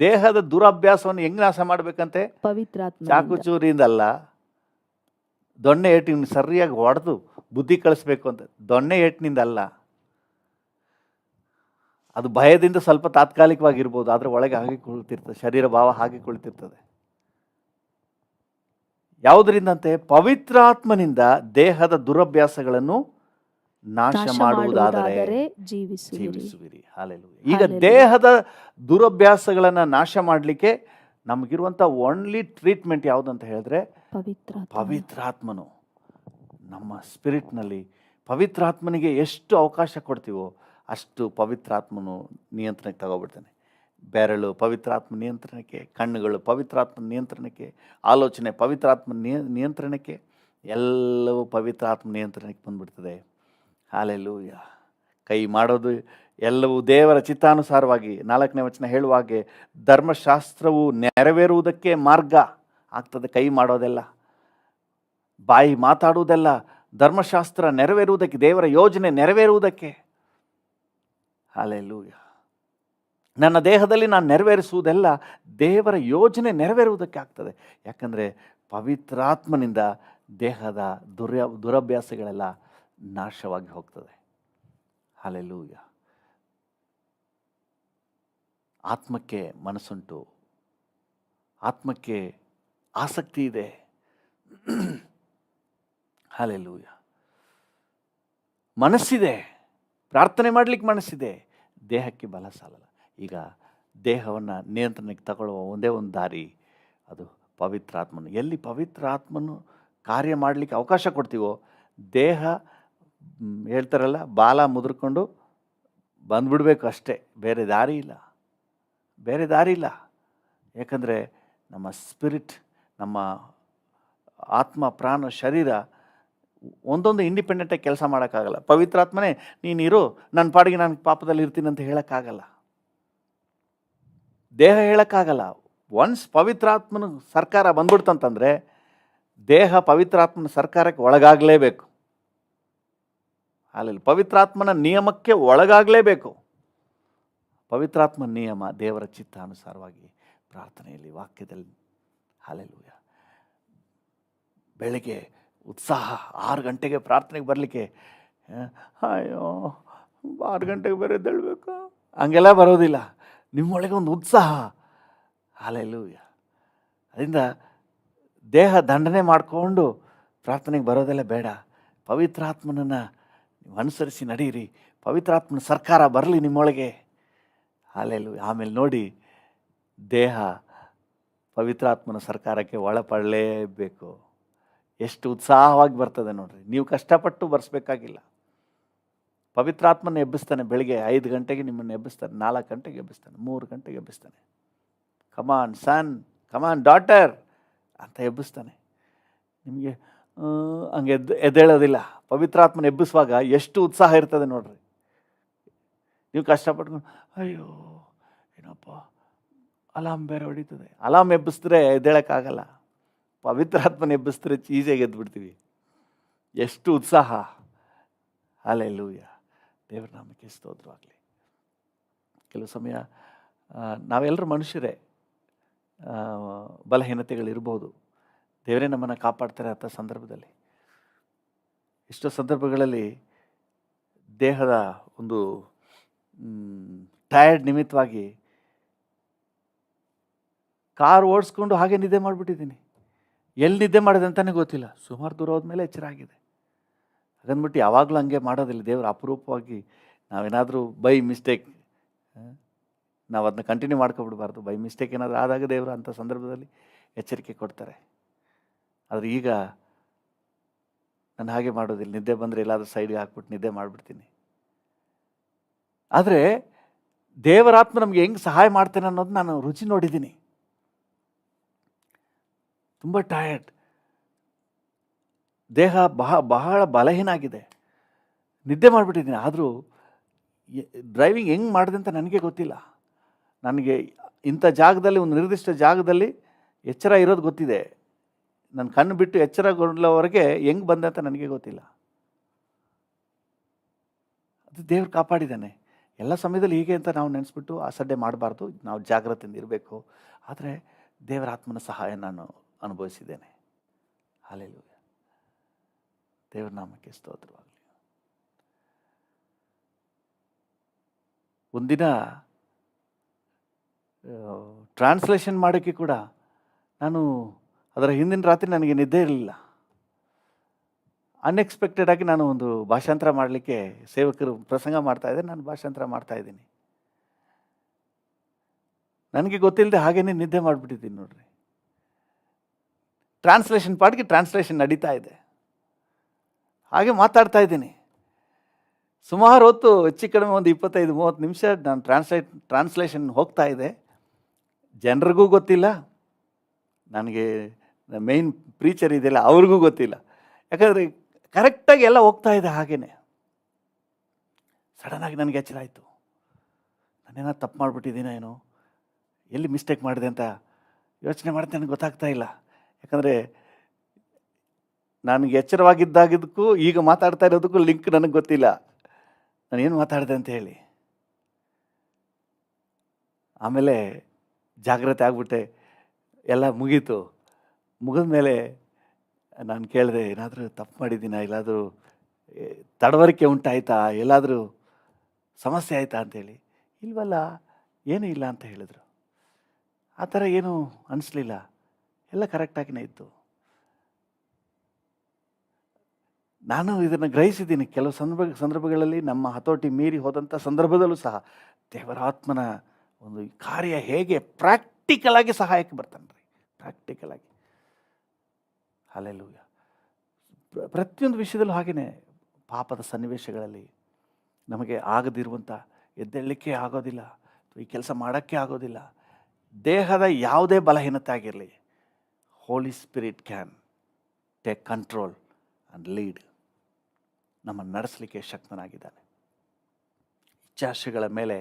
ದೇಹದ ದುರಭ್ಯಾಸವನ್ನು ಹೆಂಗ್ ನಾಶ ಮಾಡ್ಬೇಕಂತೆ? ಪವಿತ್ರಾತ್ಮ. ಚಾಕುಚೂರಿಯಿಂದಲ್ಲ, ದೊಣ್ಣೆ ಏಟಿನ ಸರಿಯಾಗಿ ಹೊಡೆದು ಬುದ್ಧಿ ಕಳಿಸ್ಬೇಕು ಅಂತ. ದೊಣ್ಣೆ ಏಟಿನಿಂದಲ್ಲ. ಅದು ಭಯದಿಂದ ಸ್ವಲ್ಪ ತಾತ್ಕಾಲಿಕವಾಗಿರ್ಬೋದು, ಆದರೆ ಒಳಗೆ ಹಾಗೆ ಕುಳಿತಿರ್ತದೆ. ಶರೀರ ಭಾವ ಹಾಗೆ ಕುಳಿತಿರ್ತದೆ. ಯಾವುದರಿಂದಂತೆ? ಪವಿತ್ರಾತ್ಮನಿಂದ ದೇಹದ ದುರಭ್ಯಾಸಗಳನ್ನು ನಾಶ ಮಾಡುವುದಾದರೆ ಜೀವಿಸುವಿರಿ. ಹಲ್ಲೆಲೂಯಾ. ಈಗ ದೇಹದ ದುರಭ್ಯಾಸಗಳನ್ನು ನಾಶ ಮಾಡಲಿಕ್ಕೆ ನಮಗಿರುವಂಥ ಓನ್ಲಿ ಟ್ರೀಟ್ಮೆಂಟ್ ಯಾವುದಂತ ಹೇಳಿದ್ರೆ, ಪವಿತ್ರಾತ್ಮನು ನಮ್ಮ ಸ್ಪಿರಿಟ್ನಲ್ಲಿ. ಪವಿತ್ರಾತ್ಮನಿಗೆ ಎಷ್ಟು ಅವಕಾಶ ಕೊಡ್ತೀವೋ ಅಷ್ಟು ಪವಿತ್ರಾತ್ಮನು ನಿಯಂತ್ರಣಕ್ಕೆ ತಗೋಬಿಡ್ತಾನೆ. ಬೆರಳು ಪವಿತ್ರಾತ್ಮ ನಿಯಂತ್ರಣಕ್ಕೆ, ಕಣ್ಣುಗಳು ಪವಿತ್ರಾತ್ಮ ನಿಯಂತ್ರಣಕ್ಕೆ, ಆಲೋಚನೆ ಪವಿತ್ರಾತ್ಮ ನಿಯಂತ್ರಣಕ್ಕೆ, ಎಲ್ಲವೂ ಪವಿತ್ರಾತ್ಮ ನಿಯಂತ್ರಣಕ್ಕೆ ಬಂದ್ಬಿಡ್ತದೆ. ಹಲ್ಲೆಲೂಯಾ. ಕೈ ಮಾಡೋದು ಎಲ್ಲವೂ ದೇವರ ಚಿತ್ತಾನುಸಾರವಾಗಿ. 4ನೇ ವಚನ ಹೇಳುವಾಗೆ ಧರ್ಮಶಾಸ್ತ್ರವು ನೆರವೇರುವುದಕ್ಕೆ ಮಾರ್ಗ ಆಗ್ತದೆ. ಕೈ ಮಾಡೋದೆಲ್ಲ, ಬಾಯಿ ಮಾತಾಡುವುದೆಲ್ಲ ಧರ್ಮಶಾಸ್ತ್ರ ನೆರವೇರುವುದಕ್ಕೆ, ದೇವರ ಯೋಜನೆ ನೆರವೇರುವುದಕ್ಕೆ. ಹಲ್ಲೆಲೂಯಾ. ನನ್ನ ದೇಹದಲ್ಲಿ ನಾನು ನೆರವೇರಿಸುವುದೆಲ್ಲ ದೇವರ ಯೋಜನೆ ನೆರವೇರುವುದಕ್ಕೆ ಆಗ್ತದೆ. ಯಾಕಂದರೆ ಪವಿತ್ರಾತ್ಮನಿಂದ ದೇಹದ ದುರಭ್ಯಾಸಗಳೆಲ್ಲ ನಾಶವಾಗಿ ಹೋಗ್ತದೆ. ಹಲ್ಲೆಲೂಯಾ. ಆತ್ಮಕ್ಕೆ ಮನಸ್ಸುಂಟು, ಆತ್ಮಕ್ಕೆ ಆಸಕ್ತಿ ಇದೆ. ಹಲ್ಲೆಲೂಯಾ. ಮನಸ್ಸಿದೆ, ಪ್ರಾರ್ಥನೆ ಮಾಡಲಿಕ್ಕೆ ಮನಸ್ಸಿದೆ, ದೇಹಕ್ಕೆ ಬಲ ಸಾಲಲ್ಲ. ಈಗ ದೇಹವನ್ನು ನಿಯಂತ್ರಣಕ್ಕೆ ತಗೊಳ್ಳುವ ಒಂದೇ ಒಂದು ದಾರಿ, ಅದು ಪವಿತ್ರಾತ್ಮನು. ಎಲ್ಲಿ ಪವಿತ್ರಾತ್ಮನು ಕಾರ್ಯ ಮಾಡಲಿಕ್ಕೆ ಅವಕಾಶ ಕೊಡ್ತೀವೋ, ದೇಹ ಹೇಳ್ತಾರಲ್ಲ, ಬಾಲ ಮುದುರ್ಕೊಂಡು ಬಂದ್ಬಿಡ್ಬೇಕು ಅಷ್ಟೇ, ಬೇರೆ ದಾರಿ ಇಲ್ಲ, ಬೇರೆ ದಾರಿ ಇಲ್ಲ. ಯಾಕಂದರೆ ನಮ್ಮ ಸ್ಪಿರಿಟ್, ನಮ್ಮ ಆತ್ಮ, ಪ್ರಾಣ, ಶರೀರ ಒಂದೊಂದು ಇಂಡಿಪೆಂಡೆಂಟಾಗಿ ಕೆಲಸ ಮಾಡೋಕ್ಕಾಗಲ್ಲ. ಪವಿತ್ರಾತ್ಮನೇ ನೀನಿರು, ನನ್ನ ಪಾಡಿಗೆ ನಾನು ಪಾಪದಲ್ಲಿ ಇರ್ತೀನಿ ಅಂತ ಹೇಳೋಕ್ಕಾಗಲ್ಲ. ದೇಹ ಹೇಳೋಕ್ಕಾಗಲ್ಲ. ಒನ್ಸ್ ಪವಿತ್ರಾತ್ಮನ ಸರ್ಕಾರ ಬಂದ್ಬಿಡ್ತಂತಂದರೆ ದೇಹ ಪವಿತ್ರಾತ್ಮನ ಸರ್ಕಾರಕ್ಕೆ ಒಳಗಾಗಲೇಬೇಕು. ಅಲ್ಲಿ ಪವಿತ್ರಾತ್ಮನ ನಿಯಮಕ್ಕೆ ಒಳಗಾಗಲೇಬೇಕು. ಪವಿತ್ರಾತ್ಮನ ನಿಯಮ ದೇವರ ಚಿತ್ತಾನುಸಾರವಾಗಿ ಪ್ರಾರ್ಥನೆಯಲ್ಲಿ, ವಾಕ್ಯದಲ್ಲಿ. ಹಲ್ಲೆಲೂಯ. ಬೆಳಗ್ಗೆ ಉತ್ಸಾಹ 6 ಗಂಟೆಗೆ ಪ್ರಾರ್ಥನೆಗೆ ಬರಲಿಕ್ಕೆ, ಅಯ್ಯೋ 6 ಗಂಟೆಗೆ ಬೇರೆ ಎದ್ದೇಳಬೇಕು ಹಂಗೆಲ್ಲ ಬರೋದಿಲ್ಲ. ನಿಮ್ಮೊಳಗೆ ಒಂದು ಉತ್ಸಾಹ. ಹಲ್ಲೆಲೂಯ. ಅದರಿಂದ ದೇಹ ದಂಡನೆ ಮಾಡಿಕೊಂಡು ಪ್ರಾರ್ಥನೆಗೆ ಬರೋದೆಲ್ಲ ಬೇಡ. ಪವಿತ್ರಾತ್ಮನನ್ನು ನೀವು ಅನುಸರಿಸಿ ನಡೀರಿ. ಪವಿತ್ರಾತ್ಮನ ಸರ್ಕಾರ ಬರಲಿ ನಿಮ್ಮೊಳಗೆ. ಹಲ್ಲೆಲೂಯ. ಆಮೇಲೆ ನೋಡಿ, ದೇಹ ಪವಿತ್ರಾತ್ಮನ ಸರ್ಕಾರಕ್ಕೆ ಒಳಪಡಲೇಬೇಕು. ಎಷ್ಟು ಉತ್ಸಾಹವಾಗಿ ಬರ್ತದೆ ನೋಡ್ರಿ. ನೀವು ಕಷ್ಟಪಟ್ಟು ಬರೆಸ್ಬೇಕಾಗಿಲ್ಲ. ಪವಿತ್ರಾತ್ಮನ ಎಬ್ಬಿಸ್ತಾನೆ. ಬೆಳಿಗ್ಗೆ 5 ಗಂಟೆಗೆ ನಿಮ್ಮನ್ನು ಎಬ್ಬಿಸ್ತಾನೆ, 4 ಗಂಟೆಗೆ ಎಬ್ಬಿಸ್ತಾನೆ, 3 ಗಂಟೆಗೆ ಎಬ್ಬಿಸ್ತಾನೆ. ಕಮಾನ್ ಸನ್, ಕಮಾನ್ ಡಾಟರ್ ಅಂತ ಎಬ್ಬಿಸ್ತಾನೆ. ನಿಮಗೆ ಹಂಗೆ ಎದ್ದೇಳೋದಿಲ್ಲ. ಪವಿತ್ರಾತ್ಮನ ಎಬ್ಬಿಸುವಾಗ ಎಷ್ಟು ಉತ್ಸಾಹ ಇರ್ತದೆ ನೋಡ್ರಿ. ನೀವು ಕಷ್ಟಪಟ್ಕೊಂಡು ಅಯ್ಯೋ ಏನಪ್ಪ ಅಲಾಮ್ ಬೇರೆ ಹೊಡಿತದೆ. ಅಲಾಮ್ ಎಬ್ಬಿಸಿದ್ರೆ ಎದ್ದೇಳೋಕ್ಕಾಗಲ್ಲ. ಪವಿತ್ರಾತ್ಮನ ಎಬ್ಬಿಸಿದ್ರೆ ಈಸಿಯಾಗಿ ಎದ್ದುಬಿಡ್ತೀವಿ. ಎಷ್ಟು ಉತ್ಸಾಹ. ಹಲ್ಲೆಲೂಯ. ದೇವರ ನಾಮಕ್ಕೆ ಸ್ತೋತ್ರವಾಗಲಿ. ಕೆಲವು ಸಮಯ ನಾವೆಲ್ಲರೂ ಮನುಷ್ಯರೇ, ಬಲಹೀನತೆಗಳಿರ್ಬೋದು. ದೇವರೇ ನಮ್ಮನ್ನು ಕಾಪಾಡ್ತಾರೆ ಅಂಥ ಸಂದರ್ಭದಲ್ಲಿ. ಎಷ್ಟೋ ಸಂದರ್ಭಗಳಲ್ಲಿ ದೇಹದ ಒಂದು ಟಯರ್ಡ್ ನಿಮಿತ್ತವಾಗಿ ಕಾರ್ ಓಡಿಸ್ಕೊಂಡು ಹಾಗೆ ನಿದ್ದೆ ಮಾಡಿಬಿಟ್ಟಿದ್ದೀನಿ. ಎಲ್ಲಿ ನಿದ್ದೆ ಮಾಡಿದೆ ಅಂತಲೇ ಗೊತ್ತಿಲ್ಲ. ಸುಮಾರು ದೂರ ಹೋದ್ಮೇಲೆ ಎಚ್ಚರ ಆಗಿದೆ. ಹಾಗಂದ್ಬಿಟ್ಟು ಯಾವಾಗಲೂ ಹಂಗೆ ಮಾಡೋದಿಲ್ಲ ದೇವರು. ಅಪರೂಪವಾಗಿ ನಾವೇನಾದರೂ ಬೈ ಮಿಸ್ಟೇಕ್ ನಾವು ಅದನ್ನ ಕಂಟಿನ್ಯೂ ಮಾಡ್ಕೊಬಿಡ್ಬಾರ್ದು. ಬೈ ಮಿಸ್ಟೇಕ್ ಏನಾದರೂ ಆದಾಗ ದೇವರು ಅಂಥ ಸಂದರ್ಭದಲ್ಲಿ ಎಚ್ಚರಿಕೆ ಕೊಡ್ತಾರೆ. ಆದರೆ ಈಗ ನಾನು ಹಾಗೆ ಮಾಡೋದಿಲ್ಲ. ನಿದ್ದೆ ಬಂದರೆ ಎಲ್ಲಾದರೂ ಸೈಡ್ಗೆ ಹಾಕ್ಬಿಟ್ಟು ನಿದ್ದೆ ಮಾಡಿಬಿಡ್ತೀನಿ. ಆದರೆ ದೇವರಾತ್ಮ ನಮಗೆ ಹೆಂಗೆ ಸಹಾಯ ಮಾಡ್ತೇನೆ ಅನ್ನೋದು ನಾನು ರುಚಿ ನೋಡಿದ್ದೀನಿ. ತುಂಬ ಟಯರ್ಡ್, ದೇಹ ಬಹಳ ಬಲಹೀನ ಆಗಿದೆ, ನಿದ್ದೆ ಮಾಡಿಬಿಟ್ಟಿದ್ದೀನಿ. ಆದರೂ ಡ್ರೈವಿಂಗ್ ಹೆಂಗೆ ಮಾಡಿದೆ ಅಂತ ನನಗೆ ಗೊತ್ತಿಲ್ಲ. ನನಗೆ ಇಂಥ ಜಾಗದಲ್ಲಿ, ಒಂದು ನಿರ್ದಿಷ್ಟ ಜಾಗದಲ್ಲಿ ಎಚ್ಚರ ಇರೋದು ಗೊತ್ತಿದೆ. ನನ್ನ ಕಣ್ಣು ಬಿಟ್ಟು ಎಚ್ಚರಗೊಳ್ಳೋವರೆಗೆ ಹೆಂಗೆ ಬಂದೆ ಅಂತ ನನಗೆ ಗೊತ್ತಿಲ್ಲ. ಅದು ದೇವ್ರು ಕಾಪಾಡಿದ್ದಾನೆ. ಎಲ್ಲ ಸಮಯದಲ್ಲಿ ಹೀಗೆ ಅಂತ ನಾವು ನೆನೆಸ್ಬಿಟ್ಟು ಅಸಡ್ಡೆ ಮಾಡಬಾರ್ದು. ನಾವು ಜಾಗ್ರತೆಯಿಂದ ಇರಬೇಕು. ಆದರೆ ದೇವರ ಆತ್ಮನ ಸಹಾಯ ನಾನು ಅನುಭವಿಸಿದ್ದೇನೆ. ಹಲ್ಲೆಲೂಯ. ದೇವರ ನಾಮಕ್ಕೆ ಸ್ತೋತ್ರವಾಗಲಿ. ಒಂದಿನ ಟ್ರಾನ್ಸ್ಲೇಷನ್ ಮಾಡೋಕ್ಕೆ ಕೂಡ ನಾನು ಅದರ ಹಿಂದಿನ ರಾತ್ರಿ ನನಗೆ ನಿದ್ದೆ ಇರಲಿಲ್ಲ. ಅನ್ಎಕ್ಸ್ಪೆಕ್ಟೆಡ್ ಆಗಿ ನಾನು ಒಂದು ಭಾಷಾಂತರ ಮಾಡಲಿಕ್ಕೆ, ಸೇವಕರು ಪ್ರಸಂಗ ಮಾಡ್ತಾಯಿದ್ದೆ, ನಾನು ಭಾಷಾಂತರ ಮಾಡ್ತಾಯಿದ್ದೀನಿ. ನನಗೆ ಗೊತ್ತಿಲ್ಲದೆ ಹಾಗೇನೆ ನಿದ್ದೆ ಮಾಡಿಬಿಟ್ಟಿದ್ದೀನಿ ನೋಡ್ರಿ. ಟ್ರಾನ್ಸ್ಲೇಷನ್ ಪಾಡಿಗೆ ಟ್ರಾನ್ಸ್ಲೇಷನ್ ನಡೀತಾ ಇದೆ, ಹಾಗೆ ಮಾತಾಡ್ತಾ ಇದ್ದೀನಿ. ಸುಮಾರು ಹೊತ್ತು, ಹೆಚ್ಚು ಕಡಿಮೆ ಒಂದು 25-30 ನಿಮಿಷ ನಾನು ಟ್ರಾನ್ಸ್ಲೇಷನ್ ಹೋಗ್ತಾ ಇದೆ. ಜನರಿಗೂ ಗೊತ್ತಿಲ್ಲ, ನನಗೆ ಮೇಯ್ನ್ ಪ್ರೀಚರ್ ಇದೆಯಲ್ಲ ಅವ್ರಿಗೂ ಗೊತ್ತಿಲ್ಲ. ಯಾಕಂದರೆ ಕರೆಕ್ಟಾಗಿ ಎಲ್ಲ ಹೋಗ್ತಾ ಇದೆ. ಹಾಗೇನೆ ಸಡನ್ನಾಗಿ ನನಗೆ ಎಚ್ಚರ ಆಯಿತು. ನಾನೇನಾದ್ರು ತಪ್ಪು ಮಾಡಿಬಿಟ್ಟಿದ್ದೀನ ಏನೋ, ಎಲ್ಲಿ ಮಿಸ್ಟೇಕ್ ಮಾಡಿದೆ ಅಂತ ಯೋಚನೆ ಮಾಡ್ತಾ ನನಗೆ ಗೊತ್ತಾಗ್ತಾ ಇಲ್ಲ. ಯಾಕಂದರೆ ನನಗೆ ಎಚ್ಚರವಾಗಿದ್ದಾಗಿದ್ದಕ್ಕೂ ಈಗ ಮಾತಾಡ್ತಾ ಇರೋದಕ್ಕೂ ಲಿಂಕ್ ನನಗೆ ಗೊತ್ತಿಲ್ಲ, ನಾನೇನು ಮಾತಾಡಿದೆ ಅಂತ ಹೇಳಿ. ಆಮೇಲೆ ಜಾಗ್ರತೆ ಆಗಿಬಿಟ್ಟೆ. ಎಲ್ಲ ಮುಗೀತು. ಮುಗಿದ ಮೇಲೆ ನಾನು ಕೇಳಿದೆ, ಏನಾದರೂ ತಪ್ಪು ಮಾಡಿದ್ದೀನ, ಎಲ್ಲಾದರೂ ತಡವರಿಕೆ ಉಂಟಾಯ್ತಾ, ಎಲ್ಲಾದರೂ ಸಮಸ್ಯೆ ಆಯಿತಾ ಅಂತೇಳಿ. ಇಲ್ವಲ್ಲ, ಏನೂ ಇಲ್ಲ ಅಂತ ಹೇಳಿದರು. ಆ ಥರ ಏನೂ ಅನಿಸ್ಲಿಲ್ಲ, ಎಲ್ಲ ಕರೆಕ್ಟಾಗಿಯೇ ಇತ್ತು. ನಾನು ಇದನ್ನು ಗ್ರಹಿಸಿದ್ದೀನಿ. ಕೆಲವು ಸಂದರ್ಭಗಳಲ್ಲಿ ನಮ್ಮ ಹತೋಟಿ ಮೀರಿ ಹೋದಂಥ ಸಂದರ್ಭದಲ್ಲೂ ಸಹ ದೇವರ ಆತ್ಮನ ಒಂದು ಕಾರ್ಯ ಹೇಗೆ ಪ್ರಾಕ್ಟಿಕಲ್ ಆಗಿ ಸಹಾಯಕ್ಕೆ ಬರ್ತಾನೆ ರೀ. ಪ್ರಾಕ್ಟಿಕಲ್ ಆಗಿ. ಹಲ್ಲೆಲೂಯ. ಪ್ರತಿಯೊಂದು ವಿಷಯದಲ್ಲೂ ಹಾಗೆಯೇ ಪಾಪದ ಸನ್ನಿವೇಶಗಳಲ್ಲಿ ನಮಗೆ ಆಗದಿರುವಂಥ ಎದ್ದೇಳಲಿಕ್ಕೆ ಆಗೋದಿಲ್ಲ, ಈ ಕೆಲಸ ಮಾಡೋಕ್ಕೆ ಆಗೋದಿಲ್ಲ, ದೇಹದ ಯಾವುದೇ ಬಲಹೀನತೆ ಆಗಿರಲಿ, holy spirit can take control and lead. ನಮ್ಮನ್ನು ನಡೆಸಲಿಕ್ಕೆ ಶಕ್ತನಾಗಿದ್ದಾನೆ. ಇಚ್ಛಾಶೆಗಳ ಮೇಲೆ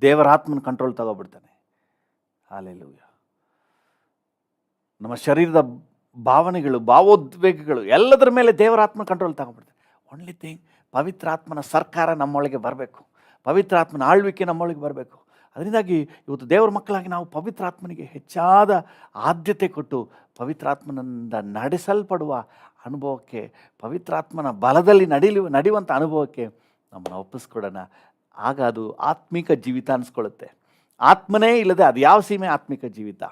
ದೇವರಾತ್ಮನ ಕಂಟ್ರೋಲ್ ತಗೋಬಿಡ್ತಾನೆ. ಹಲ್ಲೆಲೂಯಾ. ನಮ್ಮ ಶರೀರದ ಭಾವನೆಗಳು, ಭಾವೋದ್ವೇಗಗಳು ಎಲ್ಲದರ ಮೇಲೆ ದೇವರಾತ್ಮ ಕಂಟ್ರೋಲ್ ತಗೊಂಡ್ಬಿಡ್ತಾನೆ. ಓನ್ಲಿ ಥಿಂಗ್, ಪವಿತ್ರಾತ್ಮನ ಸರ್ಕಾರ ನಮ್ಮೊಳಗೆ ಬರಬೇಕು, ಪವಿತ್ರಾತ್ಮನ ಆಳ್ವಿಕೆ ನಮ್ಮೊಳಗೆ ಬರಬೇಕು. ಅದರಿಂದಾಗಿ ಇವತ್ತು ದೇವರ ಮಕ್ಕಳಾಗಿ ನಾವು ಪವಿತ್ರಾತ್ಮನಿಗೆ ಹೆಚ್ಚಾದ ಆದ್ಯತೆ ಕೊಟ್ಟು ಪವಿತ್ರಾತ್ಮನಿಂದ ನಡೆಸಲ್ಪಡುವ ಅನುಭವಕ್ಕೆ, ಪವಿತ್ರಾತ್ಮನ ಬಲದಲ್ಲಿ ನಡೆಯುವಂಥ ಅನುಭವಕ್ಕೆ ನಮ್ಮನ್ನು ಒಪ್ಪಿಸ್ಕೊಡೋಣ. ಆಗ ಅದು ಆತ್ಮಿಕ ಜೀವಿತ ಅನಿಸ್ಕೊಳ್ಳುತ್ತೆ. ಆತ್ಮನೇ ಇಲ್ಲದೆ ಅದು ಯಾವ ಸೀಮೆ ಆತ್ಮಿಕ ಜೀವಿತ?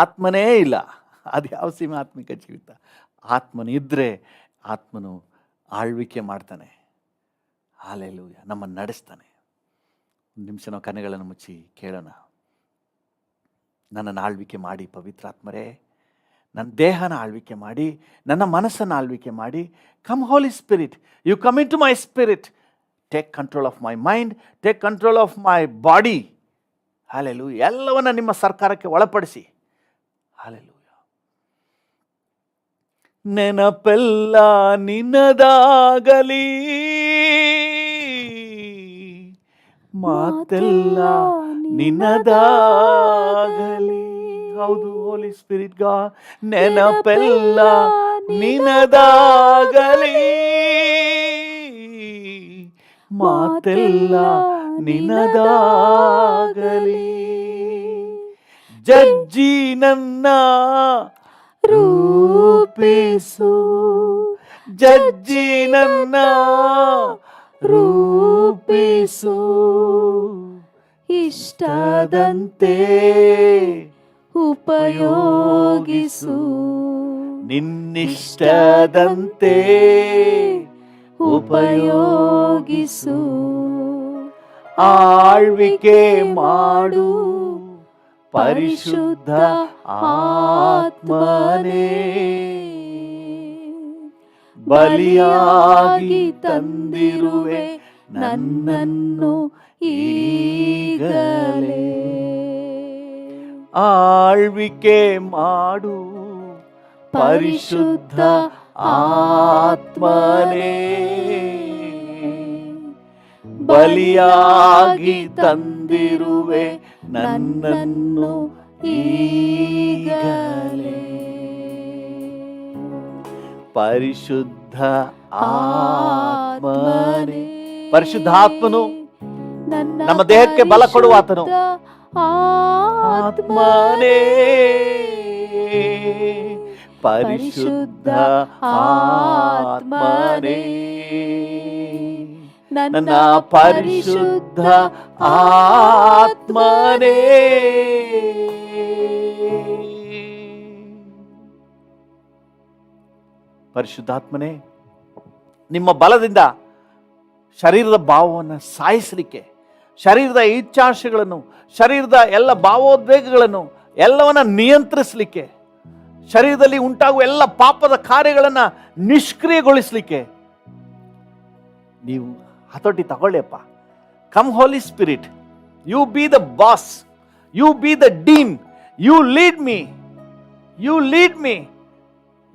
ಆತ್ಮನೇ ಇಲ್ಲ, ಅದು ಯಾವ ಸೀಮೆ ಆತ್ಮಿಕ ಜೀವಿತ? ಆತ್ಮನಿದ್ದರೆ ಆತ್ಮನು ಆಳ್ವಿಕೆ ಮಾಡ್ತಾನೆ. ಹಲ್ಲೆಲೂಯಾ. ನಮ್ಮನ್ನು ನಡೆಸ್ತಾನೆ. ಒಂದು ನಿಮಿಷ ನಾವು ಕಣ್ಣುಗಳನ್ನು ಮುಚ್ಚಿ ಕೇಳೋಣ. ನನ್ನನ್ನು ಆಳ್ವಿಕೆ ಮಾಡಿ ಪವಿತ್ರಾತ್ಮರೇ, ನನ್ನ ದೇಹನ ಆಳ್ವಿಕೆ ಮಾಡಿ, ನನ್ನ ಮನಸ್ಸನ್ನು ಆಳ್ವಿಕೆ ಮಾಡಿ. Come holy spirit, you come into my spirit, take control of my mind, take control of my body. Hallelujah. ಎಲ್ಲವನ್ನ ನಿಮ್ಮ ಸರ್ಕಾರಕ್ಕೆ ಒಳಪಡಿಸಿ. ಹಲ್ಲೆಲೂಯಾ. ನೆನಪೆಲ್ಲ ನಿನ್ನದಾಗಲಿ, ಮಾತೆಲ್ಲ ನಿನ್ನದಾಗಲಿ. ಹೌದು, ಹೋಲಿ ಸ್ಪಿರಿಟ್ ಗಾಡ್, ನೆನಪೆಲ್ಲ ನಿನ್ನದಾಗಲಿ, ಮಾತೆಲ್ಲ ನಿನ್ನದಾಗಲಿ. ಜಜ್ಜಿ ನನ್ನ ರೂಪಿಸು, ಜಜ್ಜಿ ನನ್ನ ರೂಪಿಸು, ಇಷ್ಟದಂತೆ ಉಪಯೋಗಿಸು, ನಿನ್ನಿಷ್ಟದಂತೆ ಉಪಯೋಗಿಸು. ಆಳ್ವಿಕೆ ಮಾಡು ಪರಿಶುದ್ಧ ಆತ್ಮನೇ, ಬಲಿಯಾಗಿ ತಂದಿರುವೆ ನನ್ನನ್ನು ಈಗಲೇ. ಆಳ್ವಿಕೆ ಮಾಡು ಪರಿಶುದ್ಧ ಆತ್ಮನೇ, ಬಲಿಯಾಗಿ ತಂದಿರುವೆ ನನ್ನನ್ನು ಈಗಲೇ. ಪರಿಶುದ್ಧ ಆತ್ಮನೇ, ಪರಿಶುದ್ಧಾತ್ಮನು ನಮ್ಮ ದೇಹಕ್ಕೆ ಬಲ ಕೊಡುವ ಆತನು. ಆತ್ಮನೇ, ಪರಿಶುದ್ಧ ಆತ್ಮನೇ, ನನ್ನ ಪರಿಶುದ್ಧ ಆತ್ಮನೇ. ಪರಿಶುದ್ಧಾತ್ಮನೇ, ನಿಮ್ಮ ಬಲದಿಂದ ಶರೀರದ ಭಾವವನ್ನು ಸಾಯಿಸಲಿಕ್ಕೆ, ಶರೀರದ ಇಚ್ಛಾಶೆಗಳನ್ನು, ಶರೀರದ ಎಲ್ಲ ಭಾವೋದ್ವೇಗಗಳನ್ನು ಎಲ್ಲವನ್ನ ನಿಯಂತ್ರಿಸಲಿಕ್ಕೆ, ಶರೀರದಲ್ಲಿ ಉಂಟಾಗುವ ಎಲ್ಲ ಪಾಪದ ಕಾರ್ಯಗಳನ್ನು ನಿಷ್ಕ್ರಿಯಗೊಳಿಸಲಿಕ್ಕೆ ನೀವು ಹತೋಟಿ ತಗೊಳ್ಳಿಯಪ್ಪ. Come holy spirit, you be the boss, you be the dean, you lead me, you lead me,